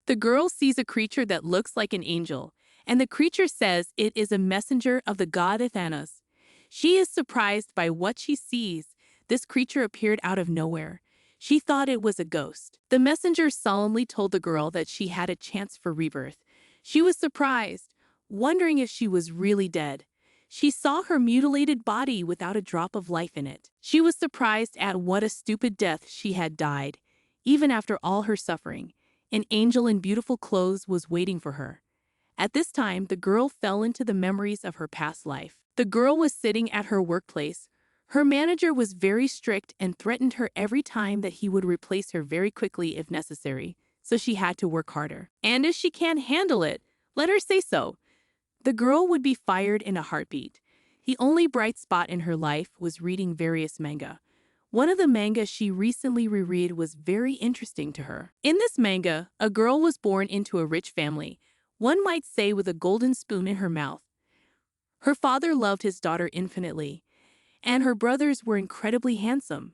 The girl sees a creature that looks like an angel, and the creature says it is a messenger of the god Athanos. She is surprised by what she sees. This creature appeared out of nowhere. She thought it was a ghost. The messenger solemnly told the girl that she had a chance for rebirth. She was surprised, wondering if she was really dead. She saw her mutilated body without a drop of life in it. She was surprised at what a stupid death she had died. Even after all her suffering, an angel in beautiful clothes was waiting for her. At this time, the girl fell into the memories of her past life. The girl was sitting at her workplace. Her manager was very strict and threatened her every time that he would replace her very quickly if necessary, so she had to work harder. And if she can't handle it, let her say so. The girl would be fired in a heartbeat. The only bright spot in her life was reading various manga. One of the mangas she recently reread was very interesting to her. In this manga, a girl was born into a rich family, one might say with a golden spoon in her mouth. Her father loved his daughter infinitely, and her brothers were incredibly handsome.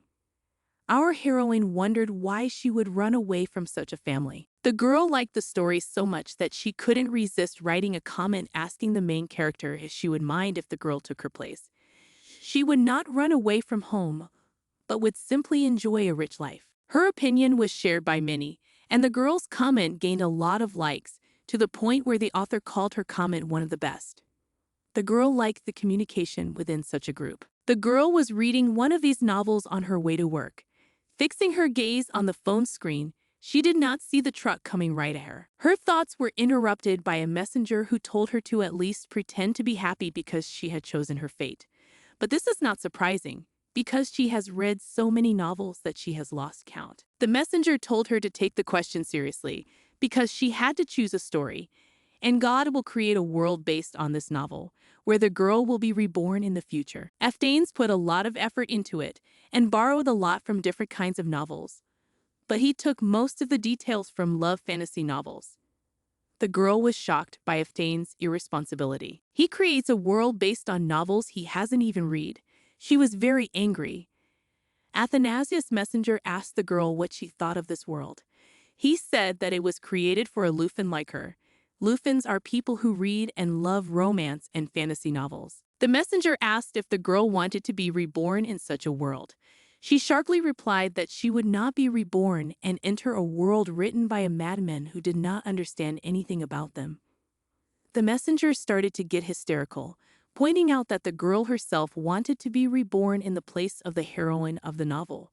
Our heroine wondered why she would run away from such a family. The girl liked the story so much that she couldn't resist writing a comment asking the main character if she would mind if the girl took her place. She would not run away from home, but would simply enjoy a rich life. Her opinion was shared by many, and the girl's comment gained a lot of likes, to the point where the author called her comment one of the best. The girl liked the communication within such a group. The girl was reading one of these novels on her way to work. Fixing her gaze on the phone screen, she did not see the truck coming right at her. Her thoughts were interrupted by a messenger who told her to at least pretend to be happy because she had chosen her fate. But this is not surprising, because she has read so many novels that she has lost count. The messenger told her to take the question seriously, because she had to choose a story, and God will create a world based on this novel, where the girl will be reborn in the future. Danes put a lot of effort into it, and borrowed a lot from different kinds of novels. But he took most of the details from love fantasy novels. The girl was shocked by Dane's irresponsibility. He creates a world based on novels he hasn't even read. She was very angry. Athanasius' messenger asked the girl what she thought of this world. He said that it was created for a Lufin like her. Lufins are people who read and love romance and fantasy novels. The messenger asked if the girl wanted to be reborn in such a world. She sharply replied that she would not be reborn and enter a world written by a madman who did not understand anything about them. The messenger started to get hysterical, pointing out that the girl herself wanted to be reborn in the place of the heroine of the novel.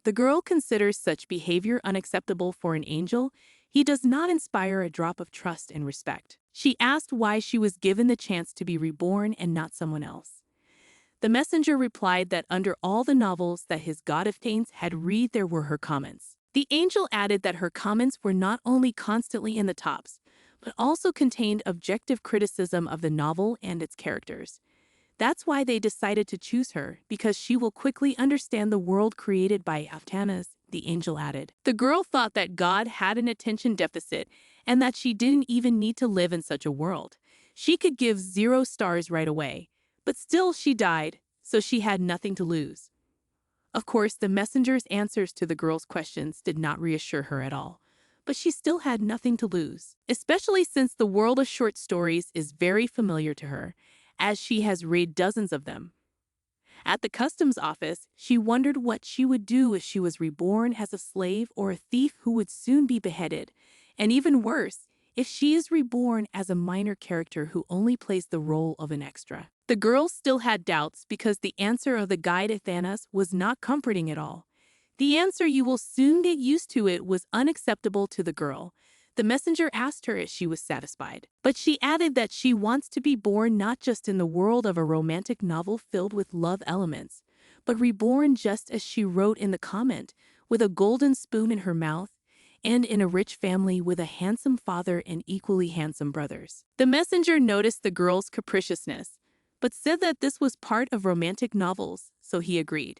The girl considers such behavior unacceptable for an angel. He does not inspire a drop of trust and respect. She asked why she was given the chance to be reborn and not someone else. The messenger replied that under all the novels that his god of Danes had read, there were her comments. The angel added that her comments were not only constantly in the tops, but also contained objective criticism of the novel and its characters. That's why they decided to choose her, because she will quickly understand the world created by Athanas, the angel added. The girl thought that God had an attention deficit and that she didn't even need to live in such a world. She could give 0 stars right away, but still she died, so she had nothing to lose. Of course, the messenger's answers to the girl's questions did not reassure her at all, but she still had nothing to lose, especially since the world of short stories is very familiar to her, as she has read dozens of them. At the customs office, she wondered what she would do if she was reborn as a slave or a thief who would soon be beheaded, and even worse, if she is reborn as a minor character who only plays the role of an extra. The girl still had doubts because the answer of the guide Athanas was not comforting at all. The answer "you will soon get used to it" was unacceptable to the girl. The messenger asked her if she was satisfied, but she added that she wants to be born not just in the world of a romantic novel filled with love elements, but reborn just as she wrote in the comment, with a golden spoon in her mouth, and in a rich family with a handsome father and equally handsome brothers. The messenger noticed the girl's capriciousness, but said that this was part of romantic novels, so he agreed.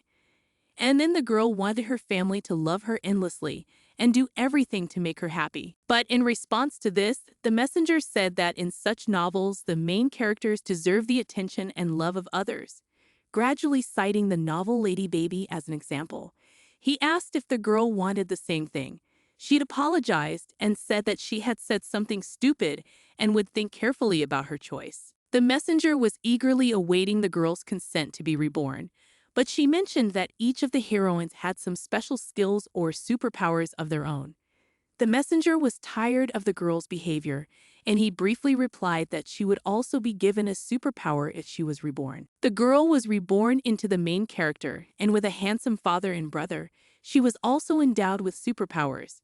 And then the girl wanted her family to love her endlessly and do everything to make her happy. But in response to this, the messenger said that in such novels, the main characters deserve the attention and love of others, gradually citing the novel Lady Baby as an example. He asked if the girl wanted the same thing. She'd apologized and said that she had said something stupid and would think carefully about her choice. The messenger was eagerly awaiting the girl's consent to be reborn, but she mentioned that each of the heroines had some special skills or superpowers of their own. The messenger was tired of the girl's behavior, and he briefly replied that she would also be given a superpower if she was reborn. The girl was reborn into the main character, and with a handsome father and brother, she was also endowed with superpowers.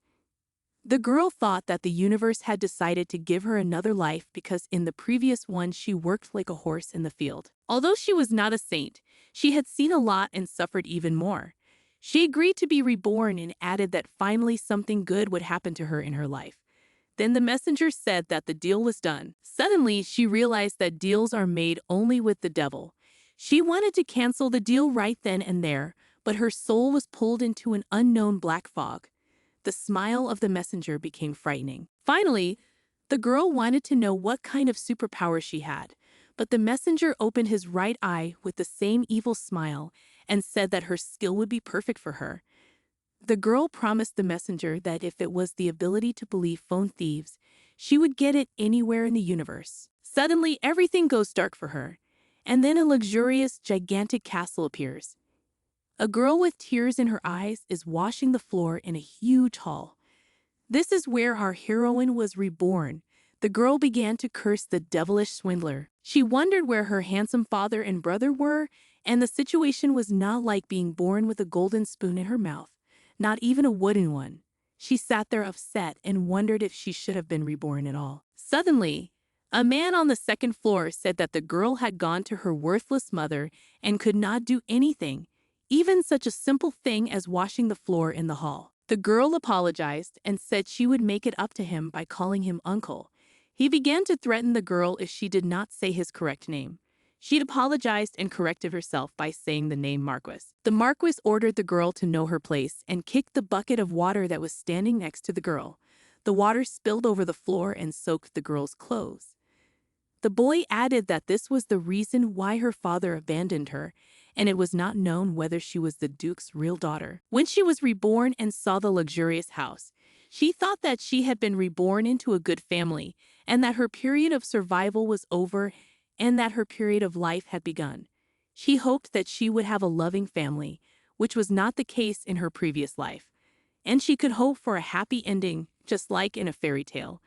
The girl thought that the universe had decided to give her another life because in the previous one she worked like a horse in the field. Although she was not a saint, she had seen a lot and suffered even more. She agreed to be reborn and added that finally something good would happen to her in her life. Then the messenger said that the deal was done. Suddenly, she realized that deals are made only with the devil. She wanted to cancel the deal right then and there, but her soul was pulled into an unknown black fog. The smile of the messenger became frightening. Finally, the girl wanted to know what kind of superpower she had, but the messenger opened his right eye with the same evil smile and said that her skill would be perfect for her. The girl promised the messenger that if it was the ability to believe phone thieves, she would get it anywhere in the universe. Suddenly, everything goes dark for her, and then a luxurious, gigantic castle appears. A girl with tears in her eyes is washing the floor in a huge hall. This is where our heroine was reborn. The girl began to curse the devilish swindler. She wondered where her handsome father and brother were, and the situation was not like being born with a golden spoon in her mouth, not even a wooden one. She sat there upset and wondered if she should have been reborn at all. Suddenly, a man on the second floor said that the girl had gone to her worthless mother and could not do anything, even such a simple thing as washing the floor in the hall. The girl apologized and said she would make it up to him by calling him uncle. He began to threaten the girl if she did not say his correct name. She'd apologized and corrected herself by saying the name Marquis. The Marquis ordered the girl to know her place and kicked the bucket of water that was standing next to the girl. The water spilled over the floor and soaked the girl's clothes. The boy added that this was the reason why her father abandoned her, and it was not known whether she was the Duke's real daughter. When she was reborn and saw the luxurious house, she thought that she had been reborn into a good family, and that her period of survival was over, and that her period of life had begun. She hoped that she would have a loving family, which was not the case in her previous life, and she could hope for a happy ending, just like in a fairy tale.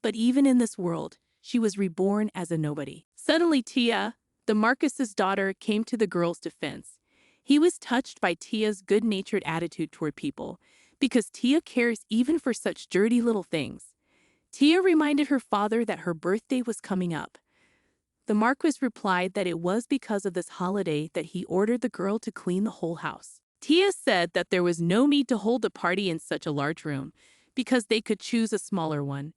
But even in this world, she was reborn as a nobody. Suddenly Tia, the Marcus's daughter, came to the girl's defense. He was touched by Tia's good-natured attitude toward people, because Tia cares even for such dirty little things. Tia reminded her father that her birthday was coming up. The Marquis replied that it was because of this holiday that he ordered the girl to clean the whole house. Tia said that there was no need to hold a party in such a large room, because they could choose a smaller one.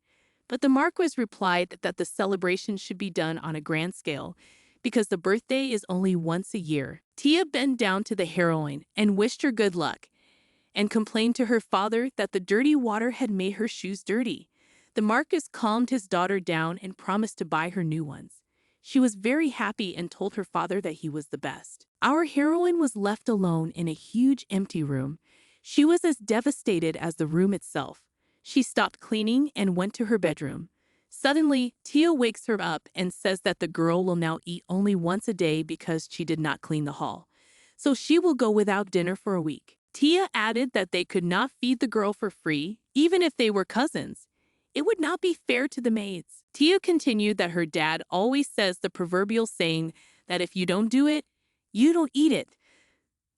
But the Marquis replied that the celebration should be done on a grand scale, because the birthday is only once a year. Tia bent down to the heroine and wished her good luck, and complained to her father that the dirty water had made her shoes dirty. The Marquis calmed his daughter down and promised to buy her new ones. She was very happy and told her father that he was the best. Our heroine was left alone in a huge empty room. She was as devastated as the room itself. She stopped cleaning and went to her bedroom. Suddenly, Tia wakes her up and says that the girl will now eat only once a day because she did not clean the hall. So she will go without dinner for a week. Tia added that they could not feed the girl for free, even if they were cousins. It would not be fair to the maids. Tia continued that her dad always says the proverbial saying that if you don't do it, you don't eat it.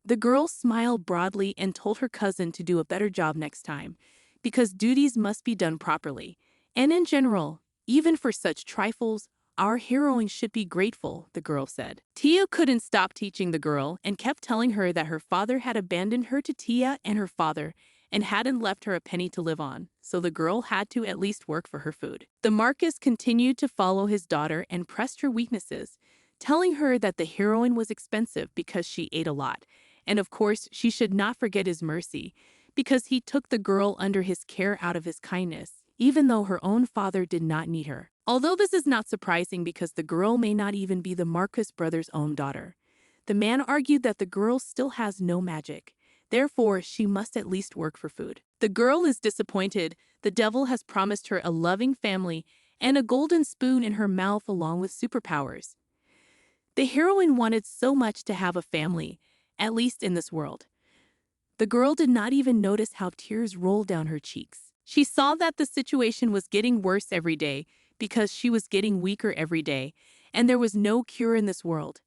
The girl smiled broadly and told her cousin to do a better job next time, because duties must be done properly. And in general, even for such trifles, our heroine should be grateful, the girl said. Tia couldn't stop teaching the girl and kept telling her that her father had abandoned her to Tia and her father, and hadn't left her a penny to live on, so the girl had to at least work for her food. The Marquis continued to follow his daughter and pressed her weaknesses, telling her that the heroine was expensive because she ate a lot, and of course she should not forget his mercy, because he took the girl under his care out of his kindness, even though her own father did not need her. Although this is not surprising because the girl may not even be the Marquis brother's own daughter. The man argued that the girl still has no magic. Therefore, she must at least work for food. The girl is disappointed. The devil has promised her a loving family and a golden spoon in her mouth along with superpowers. The heroine wanted so much to have a family, at least in this world. The girl did not even notice how tears rolled down her cheeks. She saw that the situation was getting worse every day because she was getting weaker every day, and there was no cure in this world.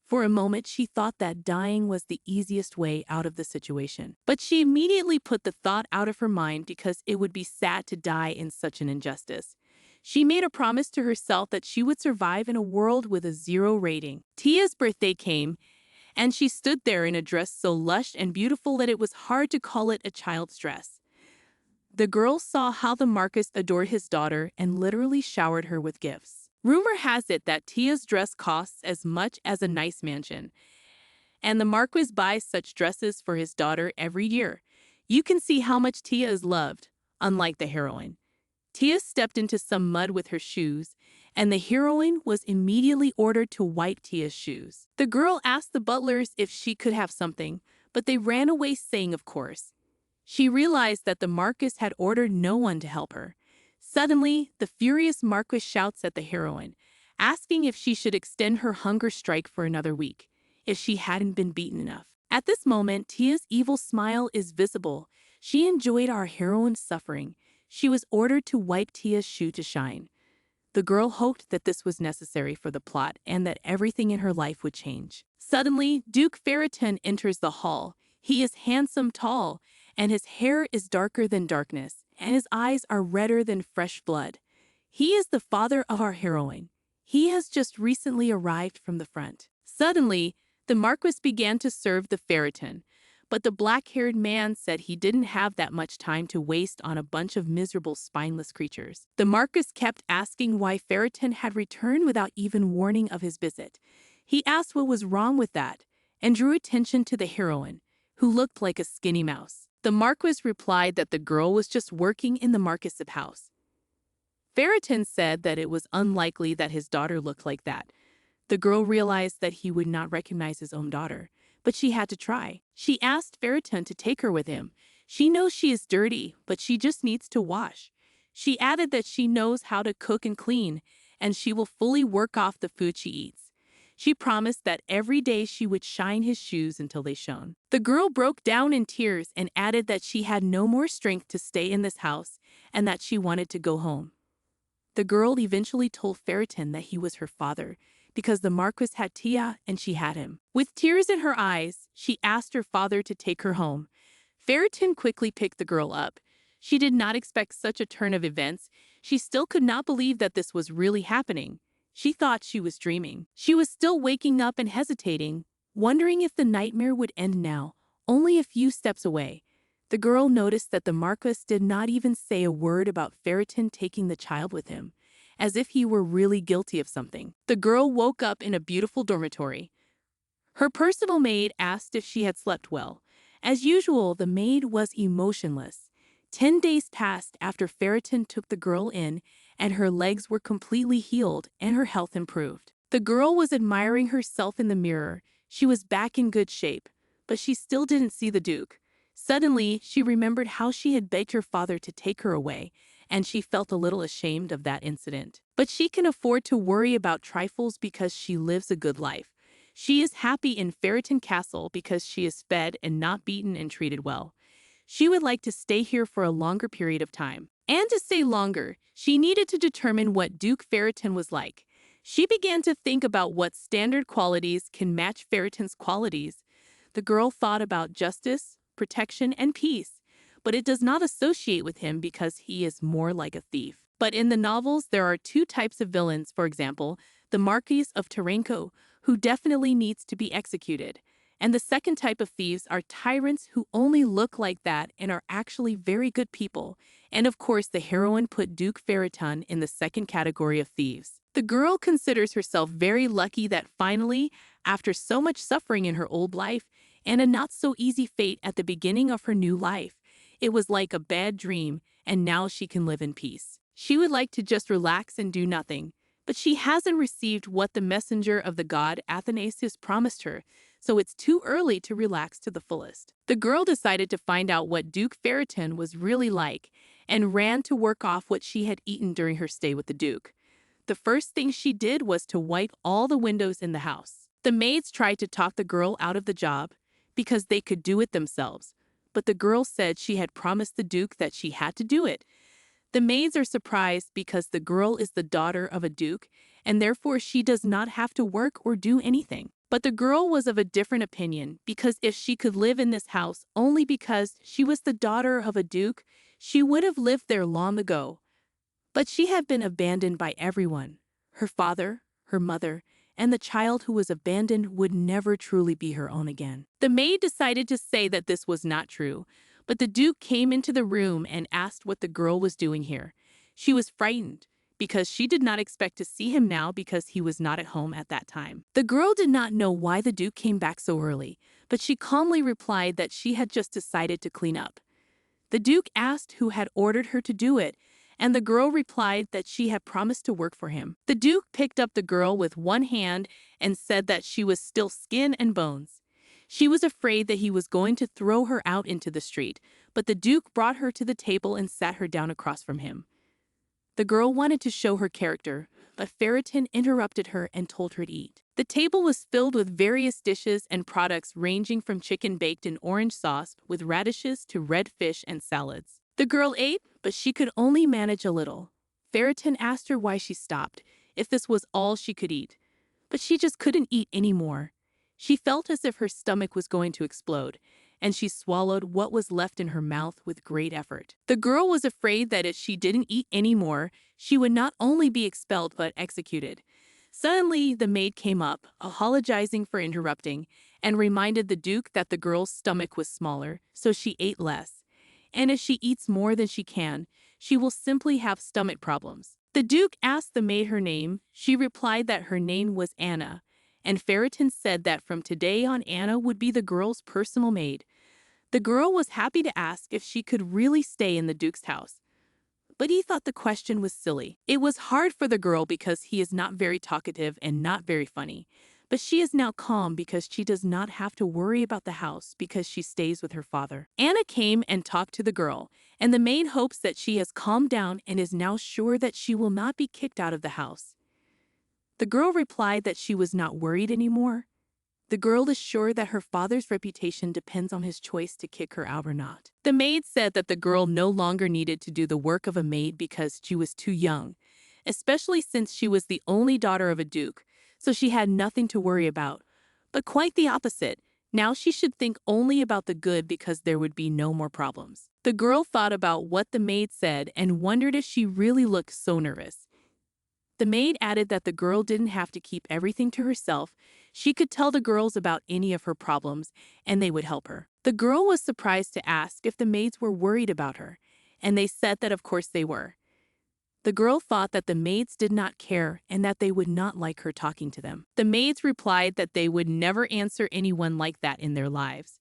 For a moment, she thought that dying was the easiest way out of the situation. But she immediately put the thought out of her mind because it would be sad to die in such an injustice. She made a promise to herself that she would survive in a world with a 0 rating. Tia's birthday came, and she stood there in a dress so lush and beautiful that it was hard to call it a child's dress. The girl saw how the Marquis adored his daughter and literally showered her with gifts. Rumor has it that Tia's dress costs as much as a nice mansion, and the Marquis buys such dresses for his daughter every year. You can see how much Tia is loved, unlike the heroine. Tia stepped into some mud with her shoes, and the heroine was immediately ordered to wipe Tia's shoes. The girl asked the butlers if she could have something, but they ran away saying of course. She realized that the Marquis had ordered no one to help her. Suddenly, the furious Marquis shouts at the heroine, asking if she should extend her hunger strike for another week, if she hadn't been beaten enough. At this moment, Tia's evil smile is visible. She enjoyed our heroine's suffering. She was ordered to wipe Tia's shoe to shine. The girl hoped that this was necessary for the plot and that everything in her life would change. Suddenly, Duke Ferriton enters the hall. He is handsome, tall, and his hair is darker than darkness, and his eyes are redder than fresh blood. He is the father of our heroine. He has just recently arrived from the front. Suddenly, the Marquis began to serve the Ferriton, but the black-haired man said he didn't have that much time to waste on a bunch of miserable, spineless creatures. The Marquis kept asking why Ferriton had returned without even warning of his visit. He asked what was wrong with that, and drew attention to the heroine, who looked like a skinny mouse. The Marquis replied that the girl was just working in the Marquis's house. Ferriton said that it was unlikely that his daughter looked like that. The girl realized that he would not recognize his own daughter, but she had to try. She asked Ferriton to take her with him. She knows she is dirty, but she just needs to wash. She added that she knows how to cook and clean, and she will fully work off the food she eats. She promised that every day she would shine his shoes until they shone. The girl broke down in tears and added that she had no more strength to stay in this house and that she wanted to go home. The girl eventually told Ferriton that he was her father, because the Marquis had Tia and she had him. With tears in her eyes, she asked her father to take her home. Ferriton quickly picked the girl up. She did not expect such a turn of events. She still could not believe that this was really happening. She thought she was dreaming. She was still waking up and hesitating, wondering if the nightmare would end now, only a few steps away. The girl noticed that the Marquis did not even say a word about Ferriton taking the child with him, as if he were really guilty of something. The girl woke up in a beautiful dormitory. Her personal maid asked if she had slept well. As usual, the maid was emotionless. 10 days passed after Ferriton took the girl in, and her legs were completely healed and her health improved. The girl was admiring herself in the mirror. She was back in good shape, but she still didn't see the Duke. Suddenly, she remembered how she had begged her father to take her away, and she felt a little ashamed of that incident. But she can afford to worry about trifles because she lives a good life. She is happy in Ferriton Castle because she is fed and not beaten and treated well. She would like to stay here for a longer period of time. And to stay longer, she needed to determine what Duke Ferriton was like. She began to think about what standard qualities can match Ferriton's qualities. The girl thought about justice, protection, and peace, but it does not associate with him because he is more like a thief. But in the novels, there are 2 types of villains, for example, the Marquis of Tarenco, who definitely needs to be executed. And the second type of thieves are tyrants who only look like that and are actually very good people. And of course, the heroine put Duke Ferriton in the second category of thieves. The girl considers herself very lucky that finally, after so much suffering in her old life and a not-so-easy fate at the beginning of her new life, it was like a bad dream, and now she can live in peace. She would like to just relax and do nothing, but she hasn't received what the messenger of the god Athanasius promised her. so it's too early to relax to the fullest. The girl decided to find out what Duke Ferriton was really like and ran to work off what she had eaten during her stay with the Duke. The first thing she did was to wipe all the windows in the house. The maids tried to talk the girl out of the job because they could do it themselves, but the girl said she had promised the Duke that she had to do it. The maids are surprised because the girl is the daughter of a duke, and therefore she does not have to work or do anything. But the girl was of a different opinion, because if she could live in this house only because she was the daughter of a duke, she would have lived there long ago. But she had been abandoned by everyone. Her father, her mother, and the child who was abandoned would never truly be her own again. The maid decided to say that this was not true, but the Duke came into the room and asked what the girl was doing here. She was frightened because she did not expect to see him now because he was not at home at that time. The girl did not know why the Duke came back so early, but she calmly replied that she had just decided to clean up. The Duke asked who had ordered her to do it, and the girl replied that she had promised to work for him. The Duke picked up the girl with one hand and said that she was still skin and bones. She was afraid that he was going to throw her out into the street, but the Duke brought her to the table and sat her down across from him. The girl wanted to show her character, but Ferriton interrupted her and told her to eat. The table was filled with various dishes and products ranging from chicken baked in orange sauce with radishes to red fish and salads. The girl ate, but she could only manage a little. Ferriton asked her why she stopped, if this was all she could eat. But she just couldn't eat anymore. She felt as if her stomach was going to explode, and she swallowed what was left in her mouth with great effort. The girl was afraid that if she didn't eat anymore, she would not only be expelled but executed. Suddenly, the maid came up, apologizing for interrupting, and reminded the Duke that the girl's stomach was smaller, so she ate less. And if she eats more than she can, she will simply have stomach problems. The Duke asked the maid her name. She replied that her name was Anna, and Ferriton said that from today on Anna would be the girl's personal maid. The girl was happy to ask if she could really stay in the Duke's house, but he thought the question was silly. It was hard for the girl because he is not very talkative and not very funny, but she is now calm because she does not have to worry about the house because she stays with her father. Anna came and talked to the girl, and the maid hopes that she has calmed down and is now sure that she will not be kicked out of the house. The girl replied that she was not worried anymore. The girl is sure that her father's reputation depends on his choice to kick her out or not. The maid said that the girl no longer needed to do the work of a maid because she was too young, especially since she was the only daughter of a duke, so she had nothing to worry about. But quite the opposite. Now she should think only about the good because there would be no more problems. The girl thought about what the maid said and wondered if she really looked so nervous. The maid added that the girl didn't have to keep everything to herself. She could tell the girls about any of her problems, and they would help her. The girl was surprised to ask if the maids were worried about her, and they said that of course they were. The girl thought that the maids did not care and that they would not like her talking to them. The maids replied that they would never answer anyone like that in their lives.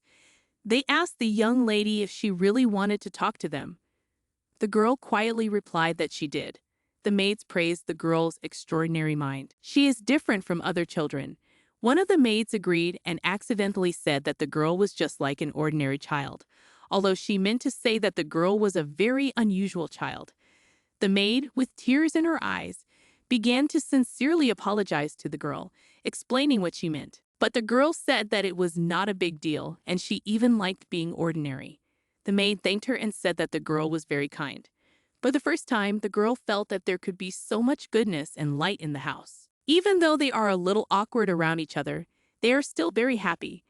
They asked the young lady if she really wanted to talk to them. The girl quietly replied that she did. The maids praised the girl's extraordinary mind. She is different from other children. One of the maids agreed and accidentally said that the girl was just like an ordinary child, although she meant to say that the girl was a very unusual child. The maid, with tears in her eyes, began to sincerely apologize to the girl, explaining what she meant. But the girl said that it was not a big deal, and she even liked being ordinary. The maid thanked her and said that the girl was very kind. For the first time, the girl felt that there could be so much goodness and light in the house. Even though they are a little awkward around each other, they are still very happy.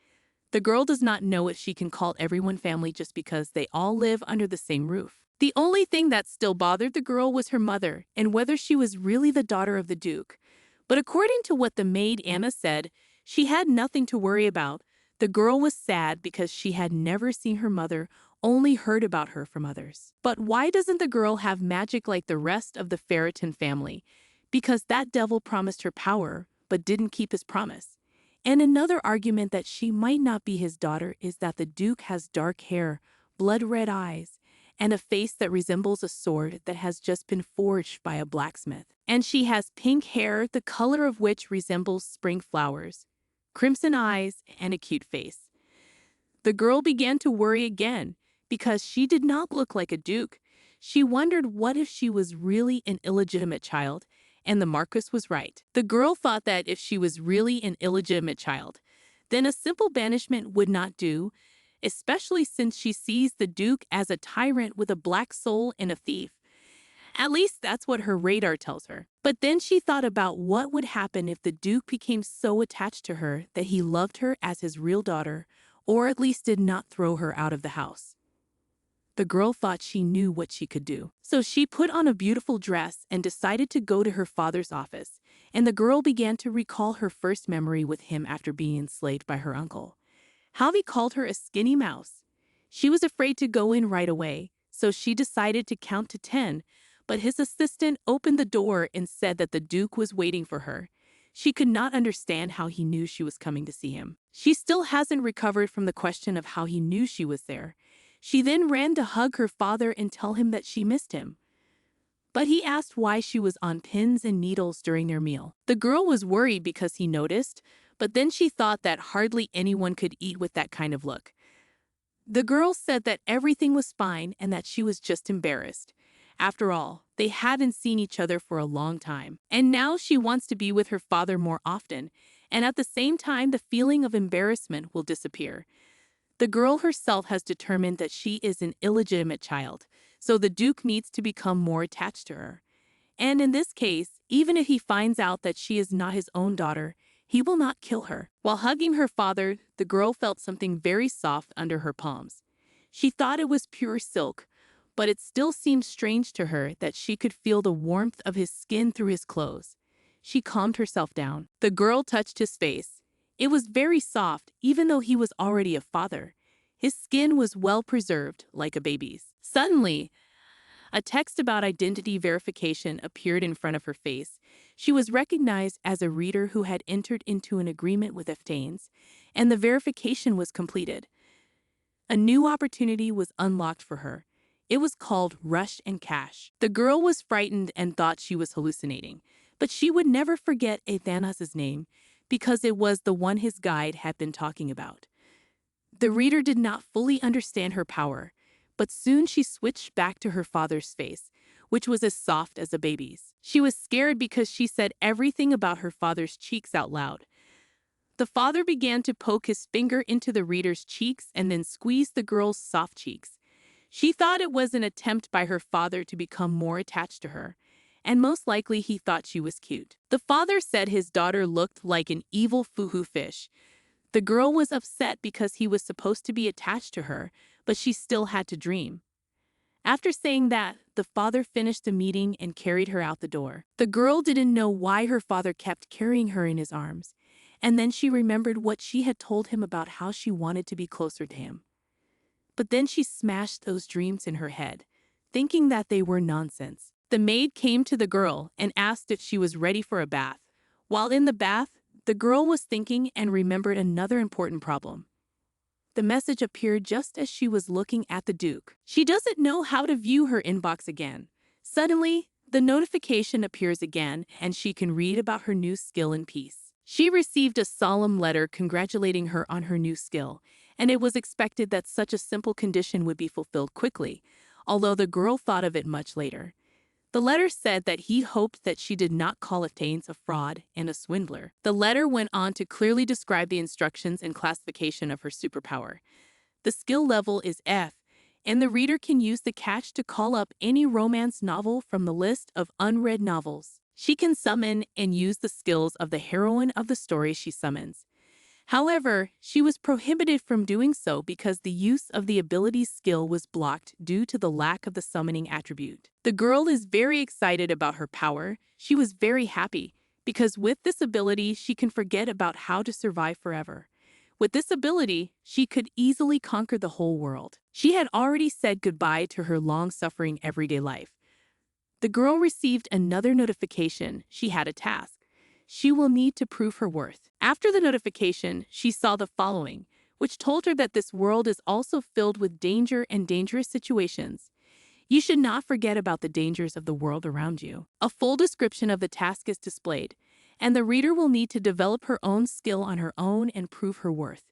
The girl does not know if she can call everyone family just because they all live under the same roof. The only thing that still bothered the girl was her mother and whether she was really the daughter of the Duke. But according to what the maid Anna said, she had nothing to worry about. The girl was sad because she had never seen her mother, only heard about her from others. But why doesn't the girl have magic like the rest of the Ferriton family? Because that devil promised her power, but didn't keep his promise. And another argument that she might not be his daughter is that the Duke has dark hair, blood-red eyes, and a face that resembles a sword that has just been forged by a blacksmith. And she has pink hair, the color of which resembles spring flowers. crimson eyes, and a cute face. The girl began to worry again because she did not look like a duke. She wondered what if she was really an illegitimate child, and the Marquis was right. The girl thought that if she was really an illegitimate child, then a simple banishment would not do, especially since she sees the duke as a tyrant with a black soul and a thief. At least that's what her radar tells her. But then she thought about what would happen if the duke became so attached to her that he loved her as his real daughter, or at least did not throw her out of the house. The girl thought she knew what she could do. So she put on a beautiful dress and decided to go to her father's office, and the girl began to recall her first memory with him after being enslaved by her uncle. How he called her a skinny mouse. She was afraid to go in right away, so she decided to count to 10, but his assistant opened the door and said that the Duke was waiting for her. She could not understand how he knew she was coming to see him. She still hasn't recovered from the question of how he knew she was there. She then ran to hug her father and tell him that she missed him. But he asked why she was on pins and needles during their meal. The girl was worried because he noticed, but then she thought that hardly anyone could eat with that kind of look. The girl said that everything was fine and that she was just embarrassed. After all, they hadn't seen each other for a long time, and now she wants to be with her father more often, and at the same time the feeling of embarrassment will disappear. The girl herself has determined that she is an illegitimate child, so the Duke needs to become more attached to her. And in this case, even if he finds out that she is not his own daughter, he will not kill her. While hugging her father, the girl felt something very soft under her palms. She thought it was pure silk, but it still seemed strange to her that she could feel the warmth of his skin through his clothes. She calmed herself down. The girl touched his face. It was very soft, even though he was already a father. His skin was well preserved, like a baby's. Suddenly, a text about identity verification appeared in front of her face. She was recognized as a reader who had entered into an agreement with Eftanes, and the verification was completed. A new opportunity was unlocked for her. It was called Rush and Cash. The girl was frightened and thought she was hallucinating, but she would never forget Athanas' name because it was the one his guide had been talking about. The reader did not fully understand her power, but soon she switched back to her father's face, which was as soft as a baby's. She was scared because she said everything about her father's cheeks out loud. The father began to poke his finger into the reader's cheeks and then squeeze the girl's soft cheeks. She thought it was an attempt by her father to become more attached to her, and most likely he thought she was cute. The father said his daughter looked like an evil fuhu fish. The girl was upset because he was supposed to be attached to her, but she still had to dream. After saying that, the father finished the meeting and carried her out the door. The girl didn't know why her father kept carrying her in his arms, and then she remembered what she had told him about how she wanted to be closer to him. But then she smashed those dreams in her head, thinking that they were nonsense. The maid came to the girl and asked if she was ready for a bath. While in the bath, the girl was thinking and remembered another important problem. The message appeared just as she was looking at the Duke. She doesn't know how to view her inbox again. Suddenly, the notification appears again, and she can read about her new skill in peace. She received a solemn letter congratulating her on her new skill, and it was expected that such a simple condition would be fulfilled quickly, although the girl thought of it much later. The letter said that he hoped that she did not call Eftanes a fraud and a swindler. The letter went on to clearly describe the instructions and classification of her superpower. The skill level is F, and the reader can use the catch to call up any romance novel from the list of unread novels. She can summon and use the skills of the heroine of the story she summons. However, she was prohibited from doing so because the use of the ability skill was blocked due to the lack of the summoning attribute. The girl is very excited about her power. She was very happy because with this ability, she can forget about how to survive forever. With this ability, she could easily conquer the whole world. She had already said goodbye to her long-suffering everyday life. The girl received another notification. She had a task. She will need to prove her worth. After the notification, she saw the following, which told her that this world is also filled with danger and dangerous situations. You should not forget about the dangers of the world around you. A full description of the task is displayed, and the reader will need to develop her own skill on her own and prove her worth.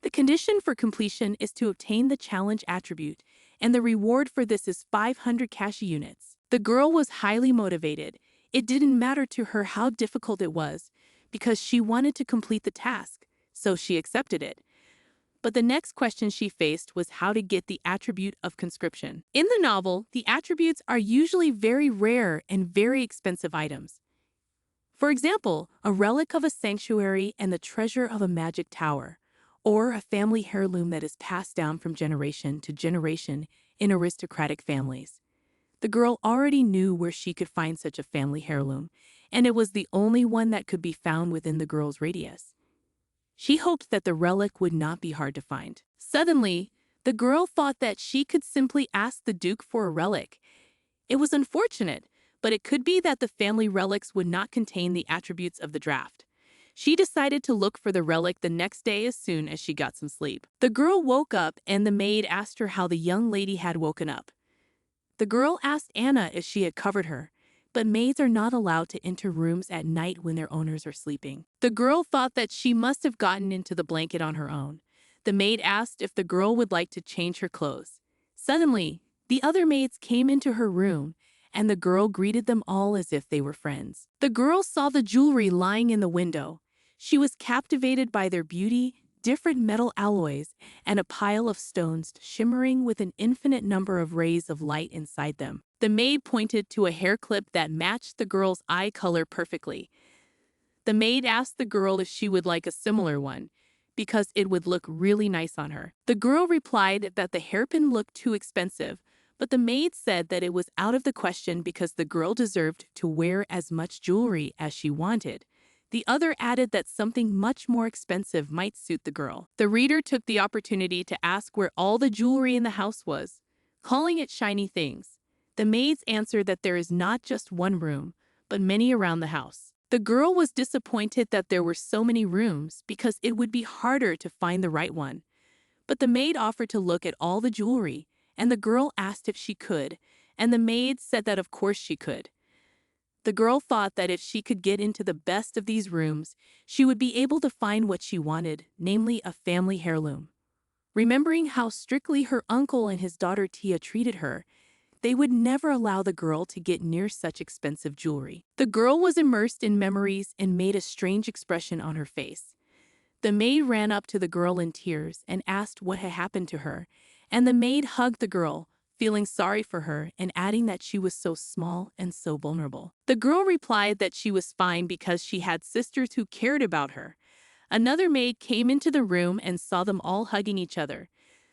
The condition for completion is to obtain the challenge attribute, and the reward for this is 500 cash units. The girl was highly motivated. It didn't matter to her how difficult it was, because she wanted to complete the task, so she accepted it. But the next question she faced was how to get the attribute of conscription. In the novel, the attributes are usually very rare and very expensive items. For example, a relic of a sanctuary and the treasure of a magic tower, or a family heirloom that is passed down from generation to generation in aristocratic families. The girl already knew where she could find such a family heirloom, and it was the only one that could be found within the girl's radius. She hoped that the relic would not be hard to find. Suddenly, the girl thought that she could simply ask the Duke for a relic. It was unfortunate, but it could be that the family relics would not contain the attributes of the draft. She decided to look for the relic the next day as soon as she got some sleep. The girl woke up and the maid asked her how the young lady had woken up. The girl asked Anna if she had covered her, but maids are not allowed to enter rooms at night when their owners are sleeping. The girl thought that she must have gotten into the blanket on her own. The maid asked if the girl would like to change her clothes. Suddenly, the other maids came into her room, and the girl greeted them all as if they were friends. The girl saw the jewelry lying in the window. She was captivated by their beauty, different metal alloys, and a pile of stones shimmering with an infinite number of rays of light inside them. The maid pointed to a hair clip that matched the girl's eye color perfectly. The maid asked the girl if she would like a similar one, because it would look really nice on her. The girl replied that the hairpin looked too expensive, but the maid said that it was out of the question because the girl deserved to wear as much jewelry as she wanted. The other added that something much more expensive might suit the girl. The reader took the opportunity to ask where all the jewelry in the house was, calling it shiny things. The maids answered that there is not just one room, but many around the house. The girl was disappointed that there were so many rooms because it would be harder to find the right one. But the maid offered to look at all the jewelry, and the girl asked if she could, and the maid said that of course she could. The girl thought that if she could get into the best of these rooms, she would be able to find what she wanted, namely a family heirloom. Remembering how strictly her uncle and his daughter Tia treated her, they would never allow the girl to get near such expensive jewelry. The girl was immersed in memories and made a strange expression on her face. The maid ran up to the girl in tears and asked what had happened to her, and the maid hugged the girl, feeling sorry for her and adding that she was so small and so vulnerable. The girl replied that she was fine because she had sisters who cared about her. Another maid came into the room and saw them all hugging each other.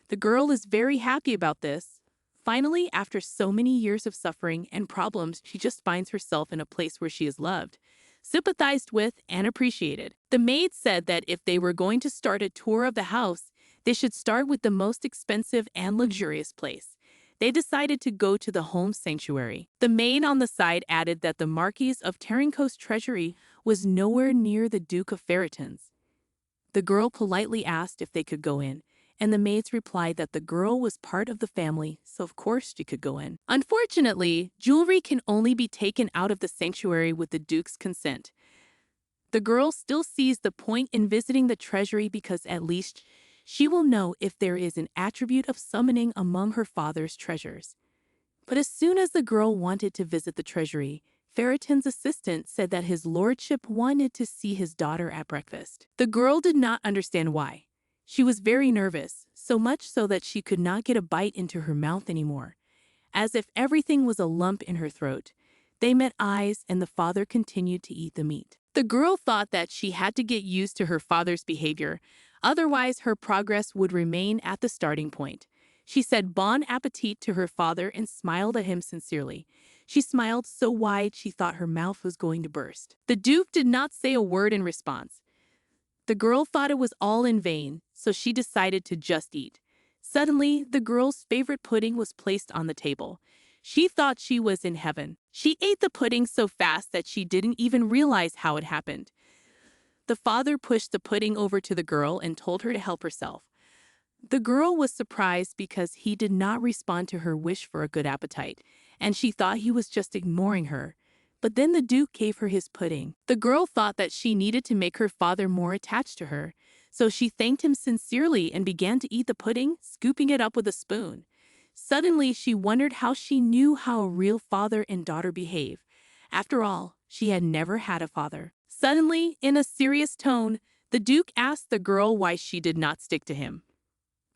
The girl is very happy about this. Finally, after so many years of suffering and problems, she just finds herself in a place where she is loved, sympathized with, and appreciated. The maid said that if they were going to start a tour of the house, they should start with the most expensive and luxurious place. They decided to go to the home sanctuary. The maid on the side added that the Marquis of Tarinco's treasury was nowhere near the Duke of Ferreton's. The girl politely asked if they could go in, and the maids replied that the girl was part of the family, so of course she could go in. Unfortunately, jewelry can only be taken out of the sanctuary with the Duke's consent. The girl still sees the point in visiting the treasury because at least she will know if there is an attribute of summoning among her father's treasures. But as soon as the girl wanted to visit the treasury, Ferreton's assistant said that his lordship wanted to see his daughter at breakfast. The girl did not understand why. She was very nervous, so much so that she could not get a bite into her mouth anymore. As if everything was a lump in her throat. They met eyes and the father continued to eat the meat. The girl thought that she had to get used to her father's behavior, otherwise her progress would remain at the starting point. She said bon appetit to her father and smiled at him sincerely. She smiled so wide she thought her mouth was going to burst. The Duke did not say a word in response. The girl thought it was all in vain, so she decided to just eat. Suddenly, the girl's favorite pudding was placed on the table. She thought she was in heaven. She ate the pudding so fast that she didn't even realize how it happened. The father pushed the pudding over to the girl and told her to help herself. The girl was surprised because he did not respond to her wish for a good appetite, and she thought he was just ignoring her. but then the Duke gave her his pudding. The girl thought that she needed to make her father more attached to her, so she thanked him sincerely and began to eat the pudding, scooping it up with a spoon. Suddenly, she wondered how she knew how a real father and daughter behave. After all, she had never had a father. Suddenly, in a serious tone, the Duke asked the girl why she did not stick to him.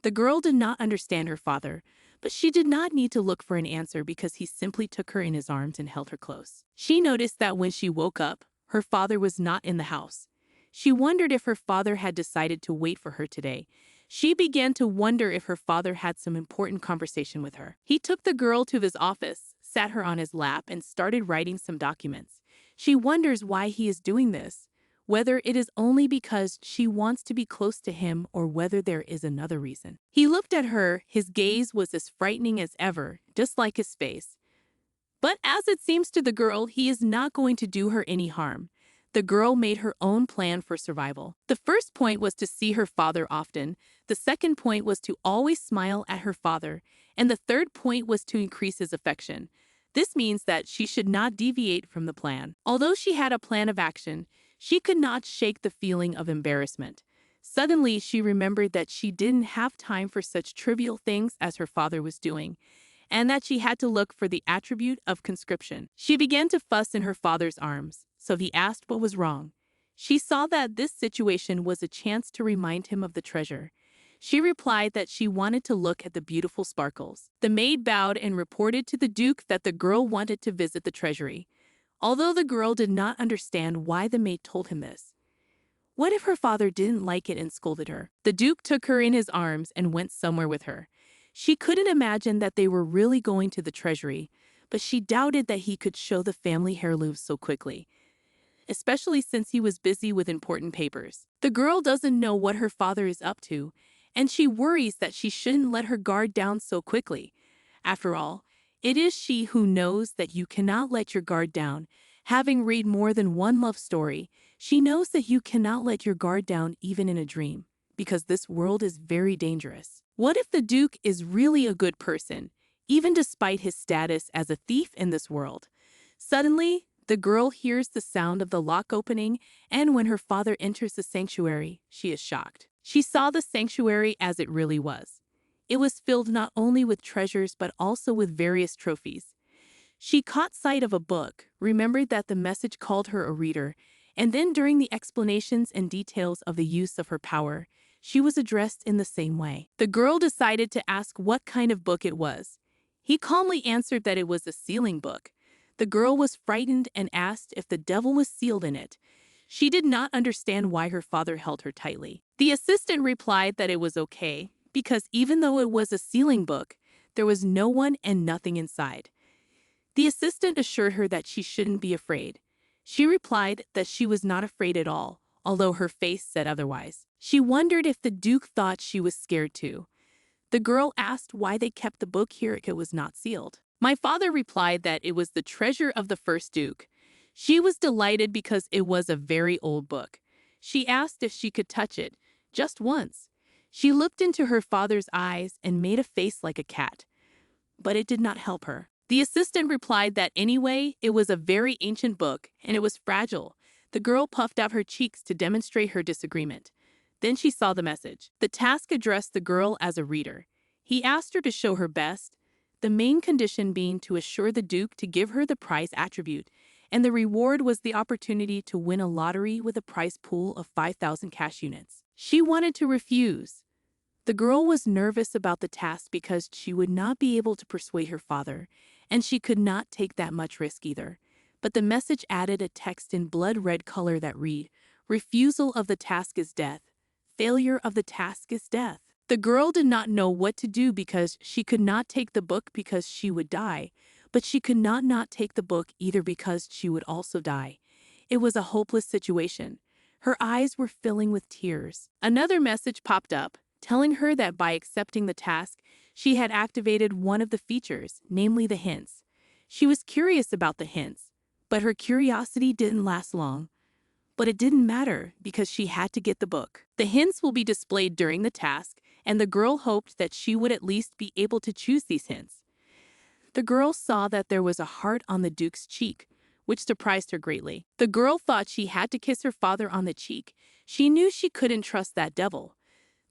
The girl did not understand her father, but she did not need to look for an answer because he simply took her in his arms and held her close. She noticed that when she woke up, her father was not in the house. She wondered if her father had decided to wait for her today. She began to wonder if her father had some important conversation with her. He took the girl to his office, sat her on his lap, and started writing some documents. She wonders why he is doing this, whether it is only because she wants to be close to him or whether there is another reason. He looked at her, his gaze was as frightening as ever, just like his face. But as it seems to the girl, he is not going to do her any harm. The girl made her own plan for survival. The first point was to see her father often. The second point was to always smile at her father. And the third point was to increase his affection. This means that she should not deviate from the plan. Although she had a plan of action, she could not shake the feeling of embarrassment. Suddenly, she remembered that she didn't have time for such trivial things as her father was doing, and that she had to look for the attribute of conscription. She began to fuss in her father's arms, so he asked what was wrong. She saw that this situation was a chance to remind him of the treasure. She replied that she wanted to look at the beautiful sparkles. The maid bowed and reported to the Duke that the girl wanted to visit the treasury, although the girl did not understand why the maid told him this. What if her father didn't like it and scolded her? The Duke took her in his arms and went somewhere with her. She couldn't imagine that they were really going to the treasury, but she doubted that he could show the family heirlooms so quickly, especially since he was busy with important papers. The girl doesn't know what her father is up to, and she worries that she shouldn't let her guard down so quickly. After all, it is she who knows that you cannot let your guard down. Having read more than one love story, she knows that you cannot let your guard down even in a dream, because this world is very dangerous. What if the Duke is really a good person, even despite his status as a thief in this world? Suddenly, the girl hears the sound of the lock opening, and when her father enters the sanctuary, she is shocked. She saw the sanctuary as it really was. It was filled not only with treasures but also with various trophies. She caught sight of a book, remembered that the message called her a reader, and then during the explanations and details of the use of her power, she was addressed in the same way. The girl decided to ask what kind of book it was. He calmly answered that it was a sealing book. The girl was frightened and asked if the devil was sealed in it. She did not understand why her father held her tightly. The assistant replied that it was okay, because even though it was a sealing book, there was no one and nothing inside. The assistant assured her that she shouldn't be afraid. She replied that she was not afraid at all, although her face said otherwise. She wondered if the Duke thought she was scared too. The girl asked why they kept the book here if it was not sealed. My father replied that it was the treasure of the first Duke. She was delighted because it was a very old book. She asked if she could touch it, just once. She looked into her father's eyes and made a face like a cat, but it did not help her. The assistant replied that anyway, it was a very ancient book and it was fragile. The girl puffed out her cheeks to demonstrate her disagreement. Then she saw the message. The task addressed the girl as a reader. He asked her to show her best, the main condition being to assure the Duke to give her the prize attribute, and the reward was the opportunity to win a lottery with a prize pool of 5,000 cash units. She wanted to refuse. The girl was nervous about the task because she would not be able to persuade her father, and she could not take that much risk either. But the message added a text in blood-red color that read, "Refusal of the task is death. Failure of the task is death." The girl did not know what to do because she could not take the book because she would die, but she could not take the book either because she would also die. It was a hopeless situation. Her eyes were filling with tears. Another message popped up, telling her that by accepting the task, she had activated one of the features, namely the hints. She was curious about the hints, but her curiosity didn't last long. But it didn't matter because she had to get the book. The hints will be displayed during the task, and the girl hoped that she would at least be able to choose these hints. The girl saw that there was a heart on the Duke's cheek, which surprised her greatly. The girl thought she had to kiss her father on the cheek. She knew she couldn't trust that devil.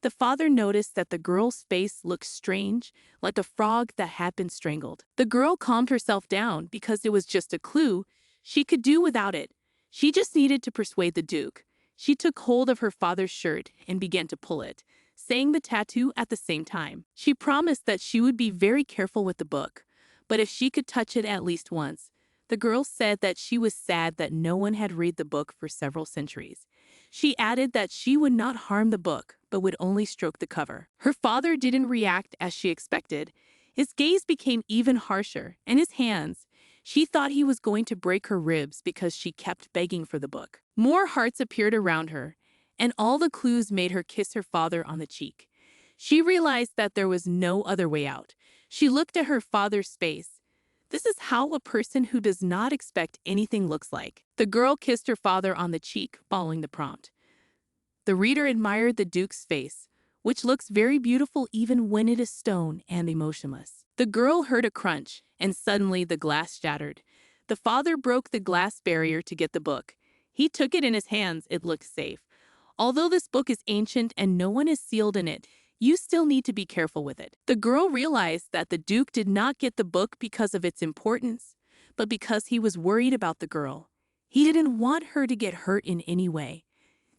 The father noticed that the girl's face looked strange, like a frog that had been strangled. The girl calmed herself down because it was just a clue. She could do without it. She just needed to persuade the Duke. She took hold of her father's shirt and began to pull it, saying the tattoo at the same time. She promised that she would be very careful with the book, but if she could touch it at least once. The girl said that she was sad that no one had read the book for several centuries. She added that she would not harm the book, but would only stroke the cover. Her father didn't react as she expected. His gaze became even harsher, and his hands. She thought he was going to break her ribs because she kept begging for the book. More hearts appeared around her, and all the clues made her kiss her father on the cheek. She realized that there was no other way out. She looked at her father's face. This is how a person who does not expect anything looks like. The girl kissed her father on the cheek, following the prompt. The reader admired the Duke's face, which looks very beautiful even when it is stone and emotionless. The girl heard a crunch, and suddenly the glass shattered. The father broke the glass barrier to get the book. He took it in his hands. It looked safe. Although this book is ancient and no one is sealed in it, you still need to be careful with it. The girl realized that the Duke did not get the book because of its importance, but because he was worried about the girl. He didn't want her to get hurt in any way.